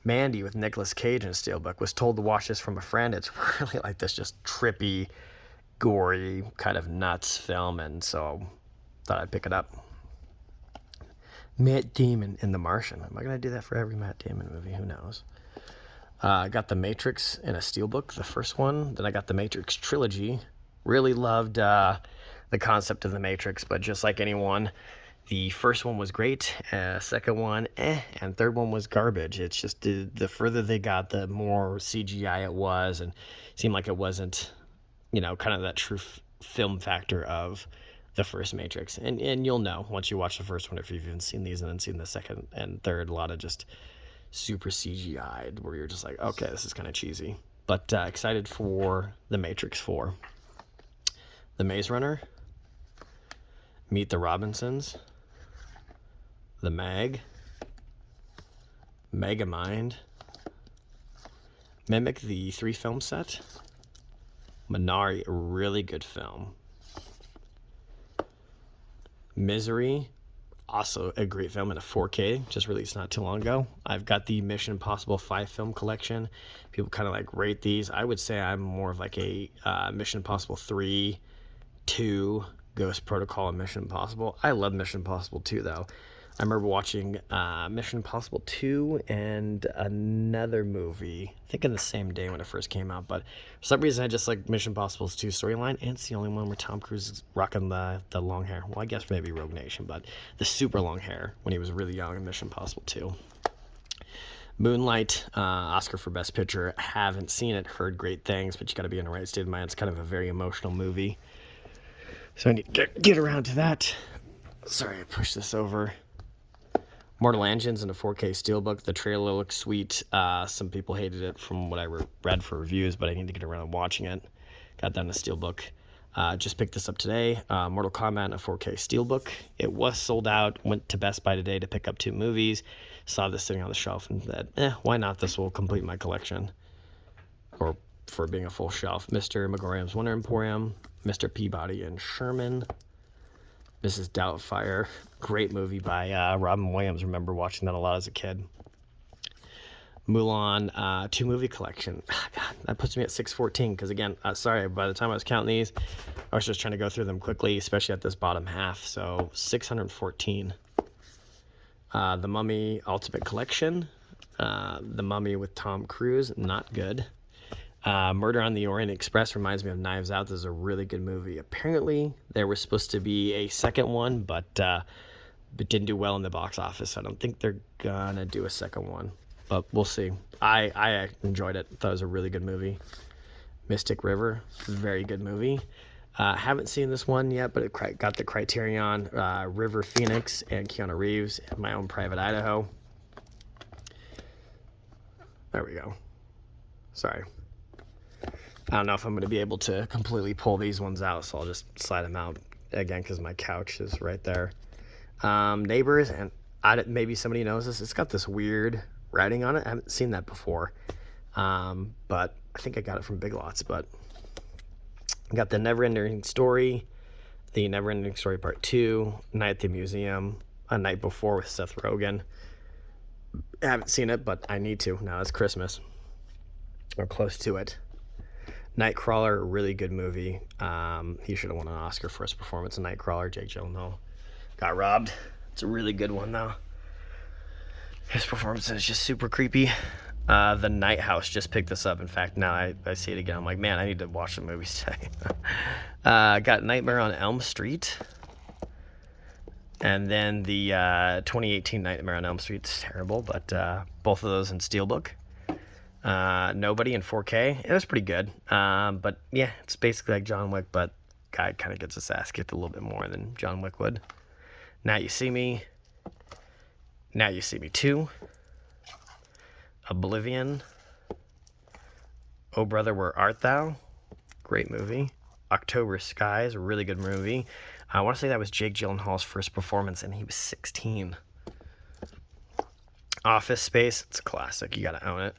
Mandy with Nicolas Cage and Steelbook. Was told to watch this from a friend. It's really like this just trippy, gory, kind of nuts film, and so thought I'd pick it up. Matt Damon in The Martian. Am I going to do that for every Matt Damon movie? Who knows? I got The Matrix in a Steelbook, the first one. Then I got The Matrix Trilogy. Really loved the concept of The Matrix, but just like anyone, the first one was great, second one, and third one was garbage. It's just the further they got, the more CGI it was, and it seemed like it wasn't, kind of that true film factor of the first Matrix. And you'll know once you watch the first one, if you've even seen these and then seen the second and third, a lot of just super CGI'd, where you're just like, okay, this is kind of cheesy. But excited for The Matrix 4. The Maze Runner. Meet the Robinsons. The Meg, Megamind, Mimic, the 3-film set, Minari, a really good film, Misery, also a great film in a 4K, just released not too long ago. I've got the Mission Impossible 5-film collection. People kind of like rate these. I would say I'm more of like a Mission Impossible 3, 2, Ghost Protocol, and Mission Impossible. I love Mission Impossible 2, though. I remember watching Mission Impossible 2 and another movie, I think in the same day when it first came out, but for some reason I just like Mission Impossible's 2 storyline, and it's the only one where Tom Cruise is rocking the long hair. Well, I guess maybe Rogue Nation, but the super long hair when he was really young in Mission Impossible 2. Moonlight, Oscar for Best Picture. Haven't seen it, heard great things, but you got to be in the right state of mind. It's kind of a very emotional movie, so I need to get around to that. Sorry, I pushed this over. Mortal Engines in a 4K Steelbook. The trailer looks sweet. Some people hated it from what I read for reviews, but I need to get around to watching it. Got that in a Steelbook. Just picked this up today. Mortal Kombat in a 4K Steelbook. It was sold out. Went to Best Buy today to pick up 2 movies. Saw this sitting on the shelf and said, why not? This will complete my collection. Or for being a full shelf. Mr. Megorium's Wonder Emporium. Mr. Peabody and Sherman. Mrs. Doubtfire, great movie by Robin Williams. Remember watching that a lot as a kid. Mulan, 2 movie collection. God, that puts me at 614 because, again, sorry, by the time I was counting these, I was just trying to go through them quickly, especially at this bottom half. So 614. The Mummy Ultimate Collection. The Mummy with Tom Cruise, not good. Murder on the Orient Express reminds me of Knives Out. This is a really good movie. Apparently, there was supposed to be a second one, but didn't do well in the box office. I don't think they're gonna do a second one, but we'll see. I enjoyed it. Thought it was a really good movie. Mystic River, very good movie. Haven't seen this one yet, but it got the Criterion. River Phoenix and Keanu Reeves and My Own Private Idaho. There we go. Sorry. I don't know if I'm going to be able to completely pull these ones out, so I'll just slide them out again because my couch is right there. Neighbors, and maybe somebody knows this. It's got this weird writing on it. I haven't seen that before, but I think I got it from Big Lots. But I got the Neverending Story, the Neverending Story Part 2, Night at the Museum, A Night Before with Seth Rogen. I haven't seen it, but I need to. Now it's Christmas, or close to it. Nightcrawler, really good movie. He should have won an Oscar for his performance in Nightcrawler. Jake Gyllenhaal got robbed. It's a really good one, though. His performance is just super creepy. The Night House, just picked this up. In fact, now I see it again. I'm like, man, I need to watch the movies today. Got Nightmare on Elm Street. And then the 2018 Nightmare on Elm Street is terrible, but both of those in Steelbook. Nobody in 4K. It was pretty good. But yeah, it's basically like John Wick, but guy kind of gets his ass kicked a little bit more than John Wick would. Now You See Me. Now You See Me 2. Oblivion. Oh Brother, Where Art Thou? Great movie. October Skies, a really good movie. I want to say that was Jake Gyllenhaal's first performance, and he was 16. Office Space, it's a classic. You got to own it.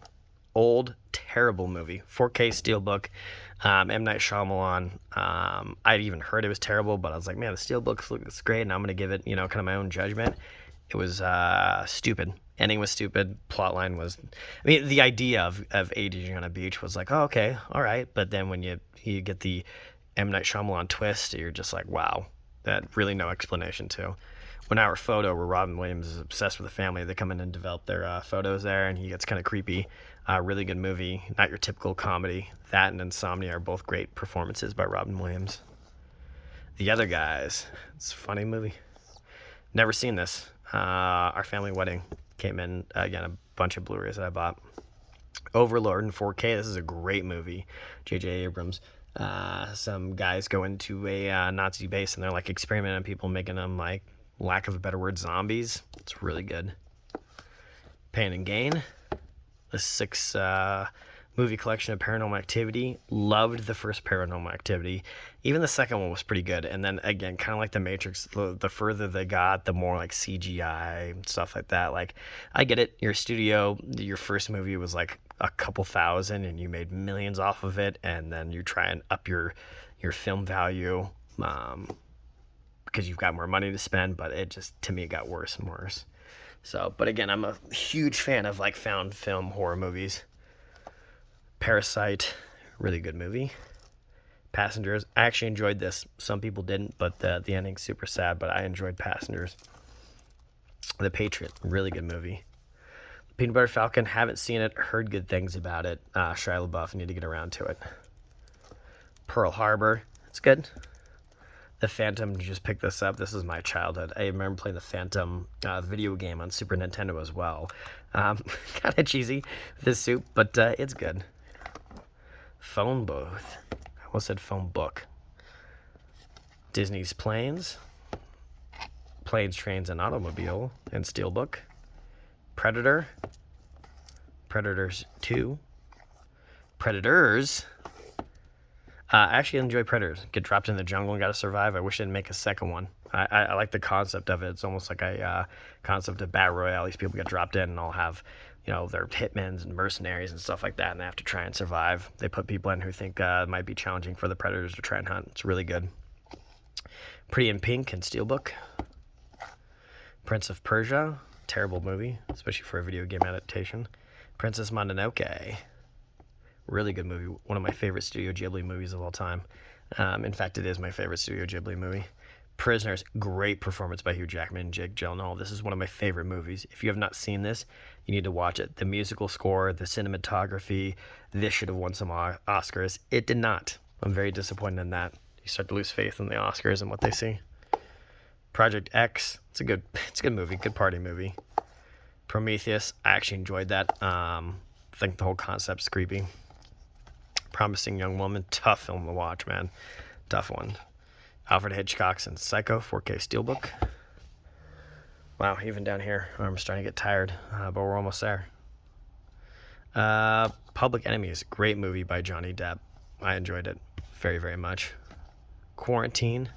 Old, terrible movie. 4K Steelbook. M. Night Shyamalan. I'd even heard it was terrible, but I was like, man, the Steelbook looks great, and I'm going to give it, kind of my own judgment. It was stupid. Ending was stupid. Plotline was... I mean, the idea of aging on a beach was like, oh, okay, all right. But then when you get the M. Night Shyamalan twist, you're just like, wow. That really no explanation to. 1 Hour Photo, where Robin Williams is obsessed with the family. They come in and develop their photos there, and he gets kind of creepy. Really good movie. Not your typical comedy. That and Insomnia are both great performances by Robin Williams. The Other Guys. It's a funny movie. Never seen this. Our Family Wedding came in, again, a bunch of Blu-rays that I bought. Overlord in 4K. This is a great movie. J.J. Abrams. Some guys go into a Nazi base, and they're like experimenting on people, making them, like, lack of a better word, zombies. It's really good. Pain and Gain. The 6 movie collection of Paranormal Activity. Loved the first Paranormal Activity. Even the second one was pretty good. And then again, kind of like The Matrix, the further they got, the more like CGI and stuff like that. Like, I get it. Your studio, your first movie was like a couple thousand and you made millions off of it. And then you try and up your film value because you've got more money to spend. But it just, to me, it got worse and worse. So, but again, I'm a huge fan of like found film horror movies. Parasite, really good movie. Passengers, I actually enjoyed this. Some people didn't, but the ending's super sad, but I enjoyed Passengers. The Patriot, really good movie. Peanut Butter Falcon, haven't seen it, heard good things about it. Shia LaBeouf, need to get around to it. Pearl Harbor, it's good. The Phantom, just picked this up. This is my childhood. I remember playing the Phantom video game on Super Nintendo as well. Kind of cheesy with this soup, but it's good. Phone booth. I almost said phone book. Disney's Planes, Trains, and Automobile, and Steelbook. Predator. Predators 2. Predators. I actually enjoy Predators. Get dropped in the jungle and got to survive. I wish they'd make a second one. I like the concept of it. It's almost like a concept of Battle Royale. These people get dropped in and all have, their hitmen and mercenaries and stuff like that, and they have to try and survive. They put people in who think it might be challenging for the Predators to try and hunt. It's really good. Pretty in Pink and Steelbook. Prince of Persia, terrible movie, especially for a video game adaptation. Princess Mononoke, really good movie. One of my favorite Studio Ghibli movies of all time. In fact, it is my favorite Studio Ghibli movie. Prisoners, great performance by Hugh Jackman and Jake Gyllenhaal. This is one of my favorite movies. If you have not seen this, you need to watch it. The musical score, the cinematography, this should have won some Oscars. It did not. I'm very disappointed in that. You start to lose faith in the Oscars and what they see. Project X, it's a good movie, good party movie. Prometheus, I actually enjoyed that. I think the whole concept's creepy. Promising Young Woman, tough film to watch, man. Tough one. Alfred Hitchcock's and Psycho, 4K Steelbook. Wow, even down here, I'm starting to get tired, but we're almost there. Public Enemies, great movie by Johnny Depp. I enjoyed it very, very much. Quarantine.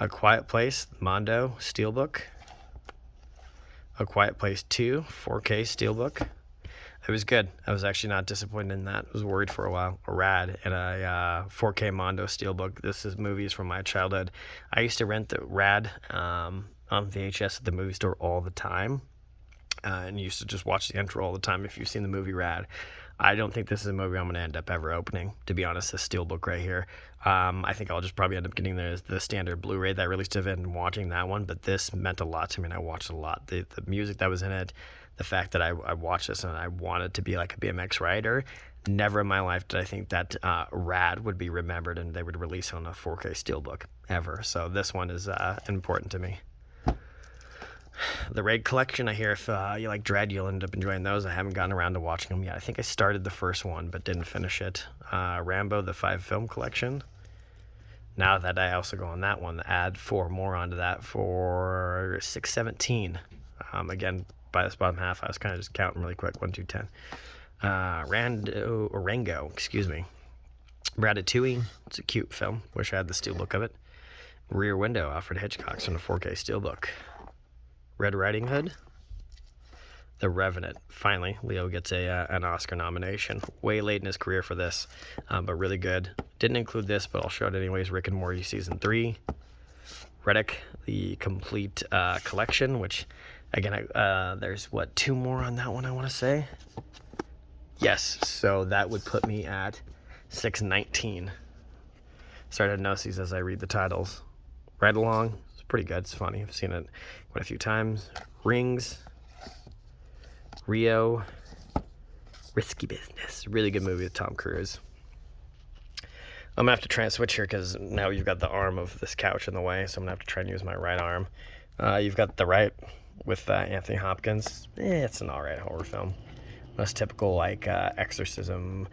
A Quiet Place, Mondo, Steelbook. A Quiet Place 2, 4K Steelbook. It was good. I was actually not disappointed in that. I was worried for a while. A Rad and a 4K Mondo Steelbook. This is movies from my childhood. I used to rent the Rad on VHS at the movie store all the time. And used to just watch the intro all the time if you've seen the movie Rad. I don't think this is a movie I'm going to end up ever opening, to be honest, this Steelbook right here. I think I'll just probably end up getting the standard Blu-ray that released of it and watching that one, but this meant a lot to me, and I watched a lot. The music that was in it, the fact that I watched this and I wanted to be like a BMX rider, never in my life did I think that Rad would be remembered and they would release on a 4K Steelbook, ever. So this one is important to me. The Raid Collection, I hear if you like Dread, you'll end up enjoying those. I haven't gotten around to watching them yet. I think I started the first one, but didn't finish it. Rambo, the 5 Film Collection. Now that I also go on that one, add 4 more onto that for $6.17. Again, by this bottom half, I was kind of just counting really quick. 1, 2, 10. Rango, excuse me. Ratatouille, it's a cute film. Wish I had the Steelbook of it. Rear Window, Alfred Hitchcock's on a 4K Steelbook. Red Riding Hood. The Revenant. Finally, Leo gets an Oscar nomination. Way late in his career for this, but really good. Didn't include this, but I'll show it anyways. Rick and Morty Season 3. Reddick, the complete collection, which, again, there's, 2 more on that one, I want to say? Yes, so that would put me at 619. Started to notice these as I read the titles. Ride Along. Pretty good. It's funny. I've seen it quite a few times. Rings. Rio. Risky Business. Really good movie with Tom Cruise. I'm going to have to try and switch here because now you've got the arm of this couch in the way, so I'm going to have to try and use my right arm. You've got The Right with Anthony Hopkins. It's an alright horror film. Most typical, like, exorcism,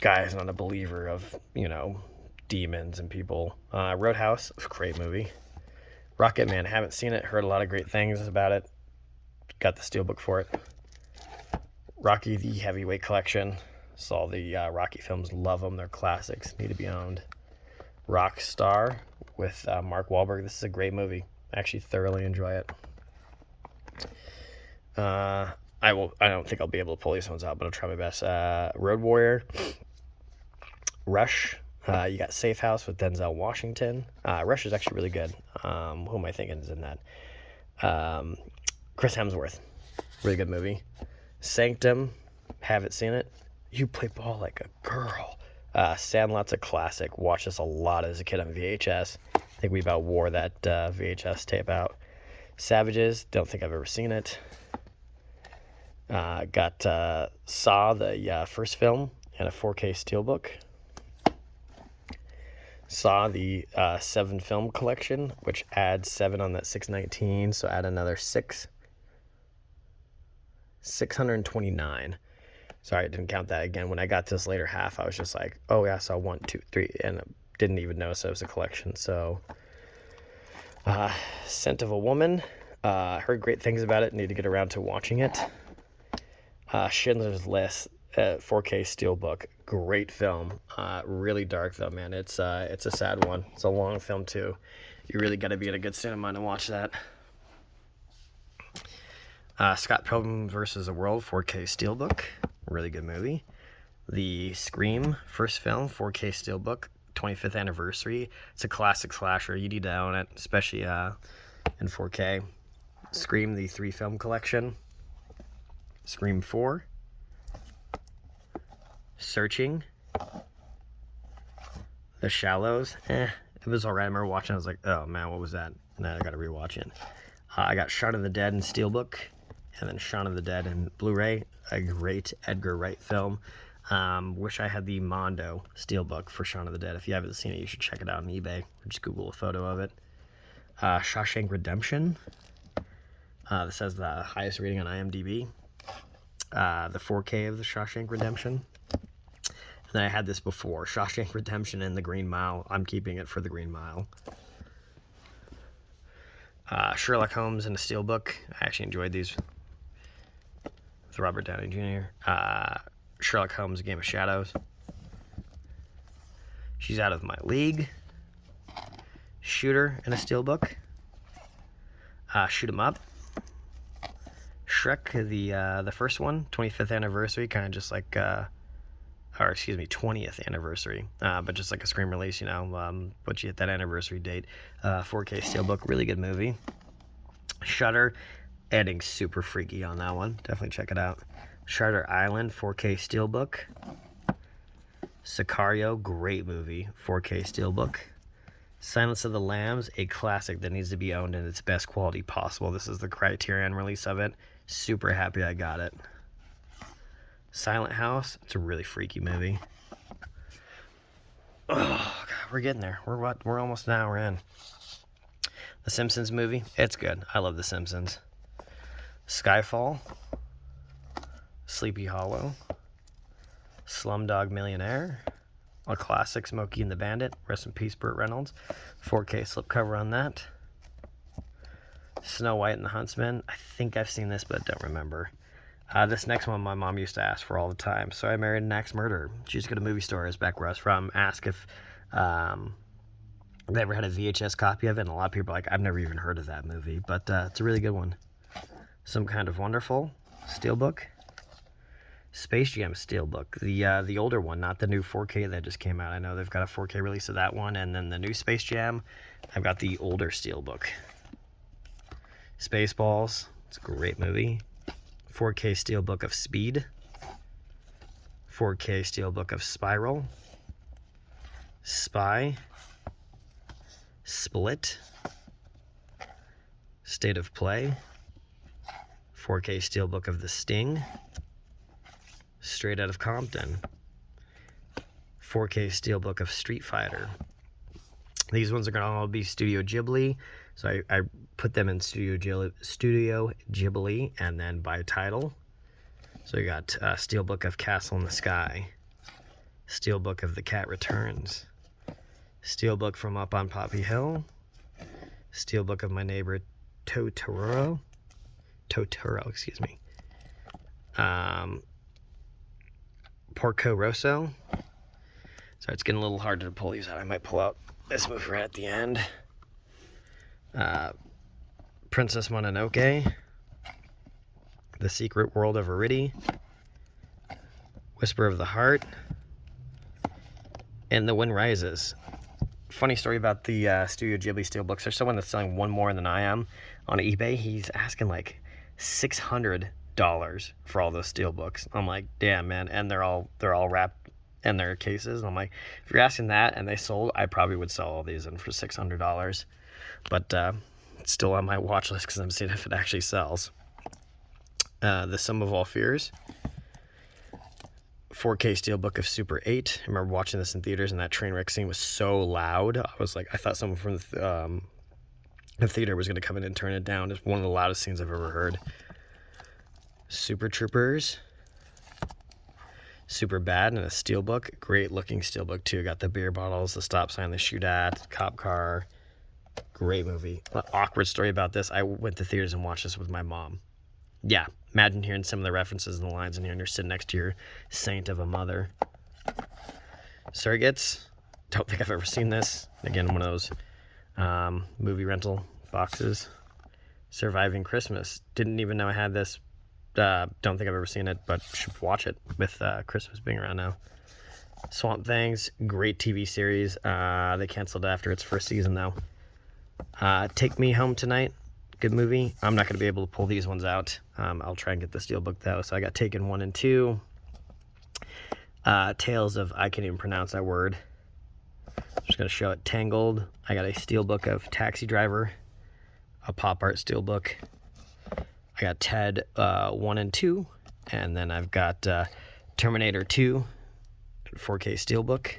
guy's not a believer of, demons and people. Roadhouse, great movie. Rocketman, haven't seen it, heard a lot of great things about it. Got the Steelbook for it. Rocky the Heavyweight Collection. Saw the Rocky films, love them. They're classics, need to be owned. Rockstar with Mark Wahlberg. This is a great movie. I actually thoroughly enjoy it. I don't think I'll be able to pull these ones out, but I'll try my best. Road Warrior. Rush. You got Safe House with Denzel Washington. Rush is actually really good. Who am I thinking is in that? Chris Hemsworth. Really good movie. Sanctum. Haven't seen it. You Play Ball Like a Girl. Sandlot's a classic. Watched this a lot as a kid on VHS. I think we about wore that VHS tape out. Savages. Don't think I've ever seen it. Got Saw, the first film, and a 4K Steelbook. Saw the 7 film collection, which adds 7 on that 619, so add another 629. Sorry, I didn't count that again. When I got to this later half, I was just like, oh yeah, I saw 1, 2, 3, and didn't even notice it was a collection. So, Scent of a Woman. Heard great things about it. Need to get around to watching it. Schindler's List, 4K Steelbook. Great film. Really dark though, man. It's a sad one. It's a long film too. You really got to be in a good state of mind to watch that. Scott Pilgrim vs. the World, 4K Steelbook. Really good movie. The Scream first film, 4K Steelbook, 25th anniversary. It's a classic slasher. You need to own it, especially in 4K. Scream, the 3 film collection. Scream 4. Searching. The Shallows. It was alright. I remember watching it. I was like, oh man, what was that? And then I got to rewatch it. I got Shaun of the Dead in Steelbook. And then Shaun of the Dead in Blu-ray. A great Edgar Wright film. Wish I had the Mondo Steelbook for Shaun of the Dead. If you haven't seen it, you should check it out on eBay. Or just Google a photo of it. Shawshank Redemption. This has the highest rating on IMDb. The 4K of the Shawshank Redemption. And then I had this before. Shawshank Redemption and The Green Mile. I'm keeping it for The Green Mile. Sherlock Holmes in a Steelbook. I actually enjoyed these. With Robert Downey Jr. Sherlock Holmes, Game of Shadows. She's Out of My League. Shooter in a Steelbook. Shoot 'em Up. Shrek, the first one, 25th anniversary, kind of just like, 20th anniversary, but just like a Scream release, you know, but you hit that anniversary date. 4K Steelbook, really good movie. Shutter, editing super freaky on that one. Definitely check it out. Shutter Island, 4K Steelbook. Sicario, great movie, 4K Steelbook. Silence of the Lambs, a classic that needs to be owned in its best quality possible. This is the Criterion release of it. Super happy I got it. Silent House, it's a really freaky movie. Oh, God, we're getting there. We're almost an hour in. The Simpsons movie, it's good. I love The Simpsons. Skyfall. Sleepy Hollow. Slumdog Millionaire. A classic, Smokey and the Bandit. Rest in peace, Burt Reynolds. 4K slipcover on that. Snow White and the Huntsman. I think I've seen this, but don't remember. This next one my mom used to ask for all the time. So I Married an Axe Murderer. She used to go to movie stores back where I was from, ask if they ever had a VHS copy of it. And a lot of people are like, I've never even heard of that movie. But it's a really good one. Some Kind of Wonderful. Steelbook. Space Jam Steelbook, the older one, not the new 4K that just came out. I know they've got a 4K release of that one, and then the new Space Jam, I've got the older Steelbook. Spaceballs, it's a great movie. 4K Steelbook of Speed. 4K Steelbook of Spiral. Spy. Split. State of Play. 4K Steelbook of The Sting. Straight Outta Compton. 4K Steelbook of Street Fighter. These ones are going to all be Studio Ghibli. So I put them in Studio Ghibli and then by title. So you got Steelbook of Castle in the Sky. Steelbook of The Cat Returns. Steelbook from Up on Poppy Hill. Steelbook of My Neighbor Totoro. Excuse me. Porco Rosso. So it's getting a little harder to pull these out. I might pull out this movie right at the end. Princess Mononoke. The Secret World of Aridi. Whisper of the Heart. And The Wind Rises. Funny story about the Studio Ghibli Steelbooks. There's someone that's selling one more than I am on eBay. He's asking like $600 for all those Steelbooks. I'm like, damn, man. And they're all wrapped in their cases. And I'm like, if you're asking that and they sold, I probably would sell all these in for $600. But it's still on my watch list because I'm seeing if it actually sells. The Sum of All Fears. 4K Steelbook of Super 8. I remember watching this in theaters, and that train wreck scene was so loud. I was like, I thought someone from the theater was going to come in and turn it down. It's one of the loudest scenes I've ever heard. Super Troopers. Super Bad in a Steelbook. Great looking Steelbook too. Got the beer bottles, the stop sign they shoot at, cop car. Great movie. Awkward story about this. I went to theaters and watched this with my mom. Yeah, imagine hearing some of the references and the lines in here, and you're sitting next to your saint of a mother. Surrogates. Don't think I've ever seen this. Again, one of those movie rental boxes. Surviving Christmas. Didn't even know I had this. Don't think I've ever seen it, but should watch it with Christmas being around now. Swamp Things. Great TV series. They canceled it after its first season, though. Take Me Home Tonight. Good movie. I'm not going to be able to pull these ones out. I'll try and get the Steelbook, though. So I got Taken 1 and 2. Tales of... I can't even pronounce that word. I'm just going to show it. Tangled. I got a Steelbook of Taxi Driver. A Pop Art Steelbook. I got Ted 1 and 2. And then I've got Terminator 2. 4K Steelbook.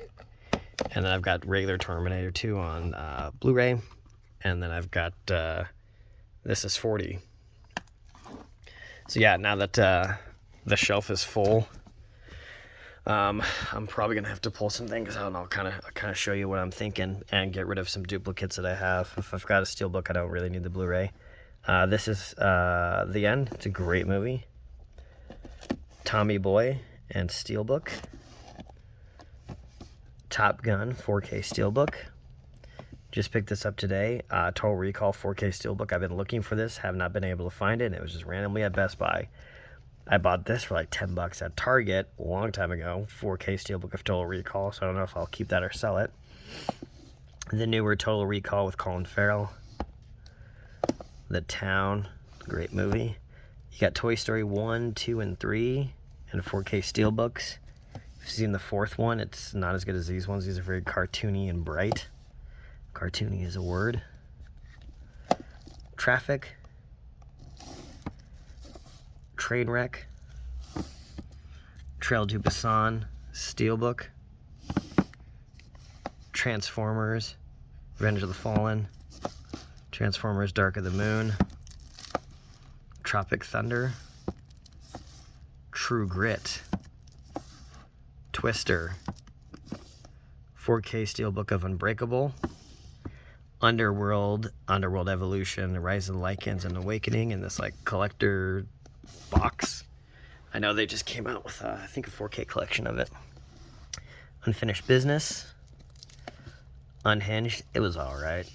And then I've got regular Terminator 2 on Blu-ray. And then I've got... This is 40. So yeah, now that the shelf is full, I'm probably gonna have to pull some things out, and I'll kind of show you what I'm thinking and get rid of some duplicates that I have. If I've got a Steelbook, I don't really need the Blu-ray. This is The End. It's a great movie. Tommy Boy and Steelbook. Top Gun 4K Steelbook. Just picked this up today. Total Recall 4K Steelbook. I've been looking for this, have not been able to find it, and it was just randomly at Best Buy. I bought this for like $10 at Target a long time ago. 4K Steelbook of Total Recall, so I don't know if I'll keep that or sell it. The newer Total Recall with Colin Farrell. The Town, great movie. You got Toy Story 1, 2, and 3, and 4K Steelbooks. If you've seen the fourth one, it's not as good as these ones. These are very cartoony and bright. Cartoony is a word. Traffic. Trainwreck. Trail to Busan. Steelbook. Transformers. Revenge of the Fallen. Transformers Dark of the Moon. Tropic Thunder. True Grit. Twister. 4K Steelbook of Unbreakable. Underworld Evolution, Rise of the Lycans and Awakening in this like collector box. I know they just came out with I think a 4K collection of it. Unfinished Business. Unhinged, it was alright.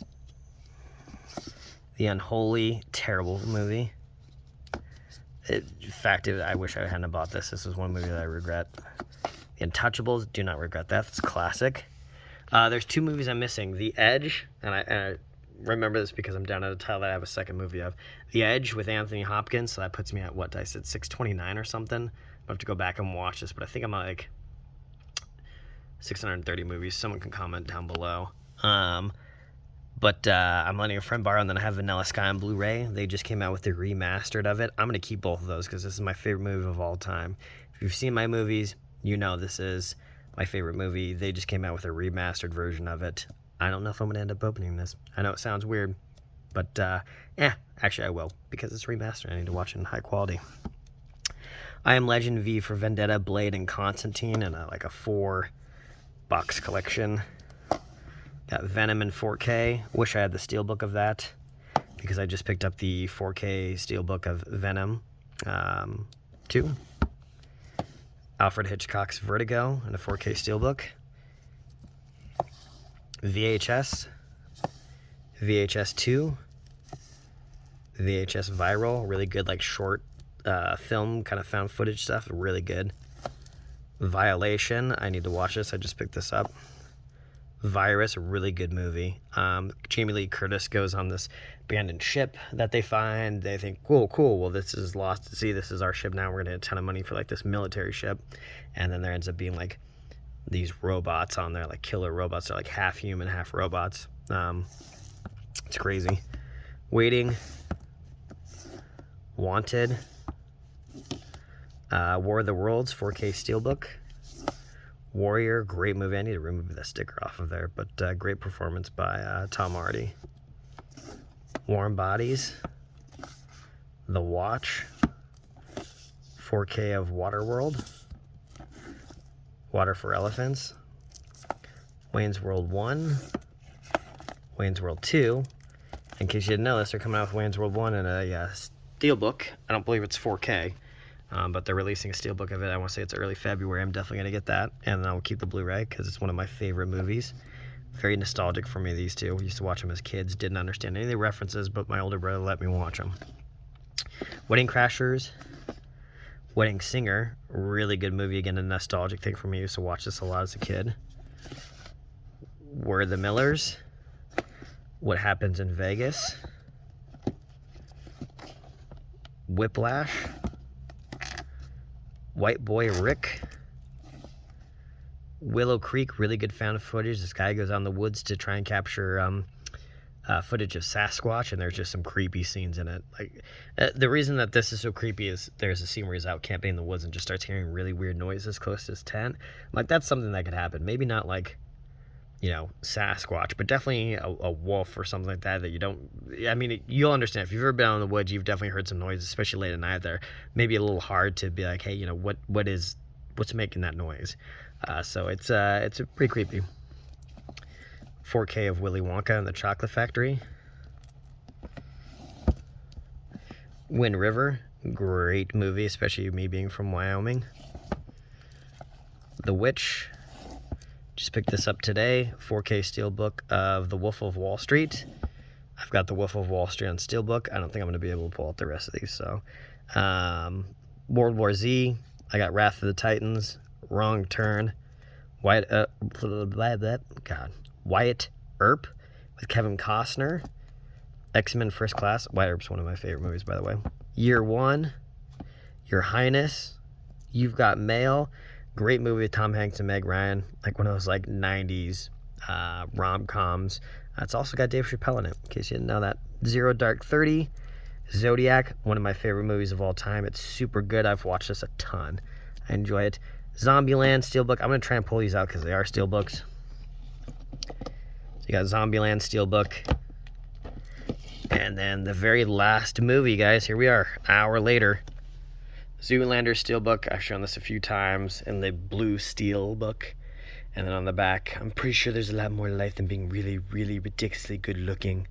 The Unholy, terrible movie. In fact, I wish I hadn't bought this. This is one movie that I regret. The Untouchables, do not regret that. It's classic. There's two movies I'm missing. The Edge, and I remember this because I'm down at a title that I have a second movie of. The Edge with Anthony Hopkins, so that puts me at, what, I said 629 or something? I'll have to go back and watch this, but I think I'm at like 630 movies. Someone can comment down below. But I'm letting a friend borrow, and then I have Vanilla Sky on Blu-ray. They just came out with the remastered of it. I'm going to keep both of those because this is my favorite movie of all time. If you've seen my movies, you know this is my favorite movie. They just came out with a remastered version of it. I don't know if I'm going to end up opening this. I know it sounds weird, but actually I will because it's remastered. I need to watch it in high quality. I Am Legend, V for Vendetta, Blade, and Constantine in like a 4-box collection. Got Venom in 4K. Wish I had the Steelbook of that because I just picked up the 4K Steelbook of Venom 2. Alfred Hitchcock's Vertigo in a 4K Steelbook. VHS, VHS 2, VHS Viral, really good like short film kind of found footage stuff, really good. Violation, I need to watch this, I just picked this up. Virus, a really good movie. Jamie Lee Curtis goes on this abandoned ship that they find. They think, cool, well, this is lost at sea. This is our ship now. We're going to get a ton of money for like this military ship. And then there ends up being like these robots on there, like killer robots. They're like half human, half robots. It's crazy. Waiting. Wanted. War of the Worlds, 4K Steelbook. Warrior, great movie. I need to remove that sticker off of there, but great performance by Tom Hardy. Warm Bodies. The Watch. 4K of Waterworld. Water for Elephants. Wayne's World 1. Wayne's World 2. In case you didn't know this, they're coming out with Wayne's World 1 in a Steelbook. I don't believe it's 4K. But they're releasing a Steelbook of it. I want to say it's early February. I'm definitely going to get that. And then I'll keep the Blu-ray because it's one of my favorite movies. Very nostalgic for me, these two. We used to watch them as kids. Didn't understand any of the references, but my older brother let me watch them. Wedding Crashers. Wedding Singer. Really good movie. Again, a nostalgic thing for me. I used to watch this a lot as a kid. We're the Millers. What Happens in Vegas. Whiplash. White Boy Rick. Willow Creek, really good found footage. This guy goes out in the woods to try and capture footage of Sasquatch, and there's just some creepy scenes in it. Like the reason that this is so creepy is there's a scene where he's out camping in the woods and just starts hearing really weird noises close to his tent. Like that's something that could happen. Maybe not like, you know, Sasquatch, but definitely a wolf or something like that you don't, I mean, you'll understand. If you've ever been out in the woods, you've definitely heard some noise, especially late at night there. Maybe a little hard to be like, hey, you know, what's making that noise? So it's pretty creepy. 4K of Willy Wonka and the Chocolate Factory. Wind River, great movie, especially me being from Wyoming. The Witch. Just picked this up today, 4K Steelbook of The Wolf of Wall Street. I've got The Wolf of Wall Street on Steelbook. I don't think I'm going to be able to pull out the rest of these. So, World War Z. I got Wrath of the Titans, Wrong Turn, Wyatt Earp with Kevin Costner, X-Men First Class. Wyatt Earp's one of my favorite movies, by the way. Year One, Your Highness, You've Got Mail. Great movie with Tom Hanks and Meg Ryan, like one of those like 90s rom-coms. It's also got Dave Chappelle in it, in case you didn't know that. Zero Dark 30, Zodiac, one of my favorite movies of all time. It's super good. I've watched this a ton. I enjoy it. Zombieland Steelbook. I'm going to try and pull these out because they are Steelbooks. So you got Zombieland Steelbook. And then the very last movie, guys. Here we are, an hour later. Zoolander Steelbook. I've shown this a few times in the blue Steelbook. And then on the back, I'm pretty sure there's a lot more life than being really, really ridiculously good looking.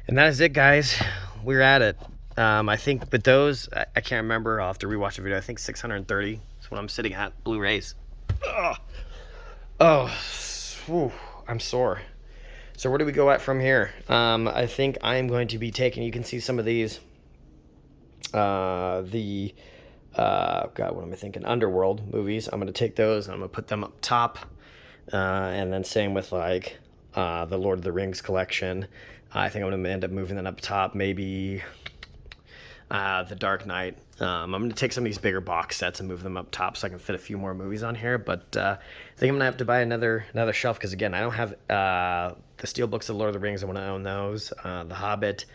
And that is it, guys. We're at it. I think with those, I can't remember. I'll have to rewatch the video. I think 630 is what I'm sitting at. Blu-rays. Whew, I'm sore. So where do we go at from here? I think I'm going to be taking, you can see some of these. God, what am I thinking? Underworld movies. I'm going to take those and I'm going to put them up top. And then same with like the Lord of the Rings collection. I think I'm going to end up moving that up top. Maybe The Dark Knight. I'm going to take some of these bigger box sets and move them up top so I can fit a few more movies on here. But I think I'm going to have to buy another shelf because, again, I don't have the Steelbooks of Lord of the Rings. I want to own those. The Hobbit.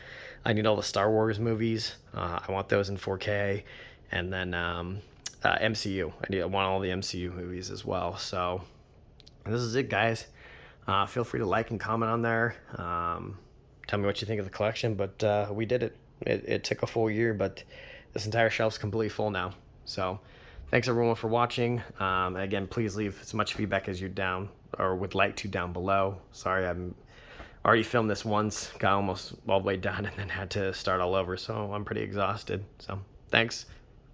I need all the Star Wars movies. I want those in 4K. And then MCU. I want all the MCU movies as well. So this is it, guys. Feel free to like and comment on there. Tell me what you think of the collection. But we did it. It took a full year, but this entire shelf's completely full now. So thanks everyone for watching. Again, please leave as much feedback as you would like to down below. Sorry, I'm already filmed this once, got almost all the way done, and then had to start all over. So I'm pretty exhausted. So thanks.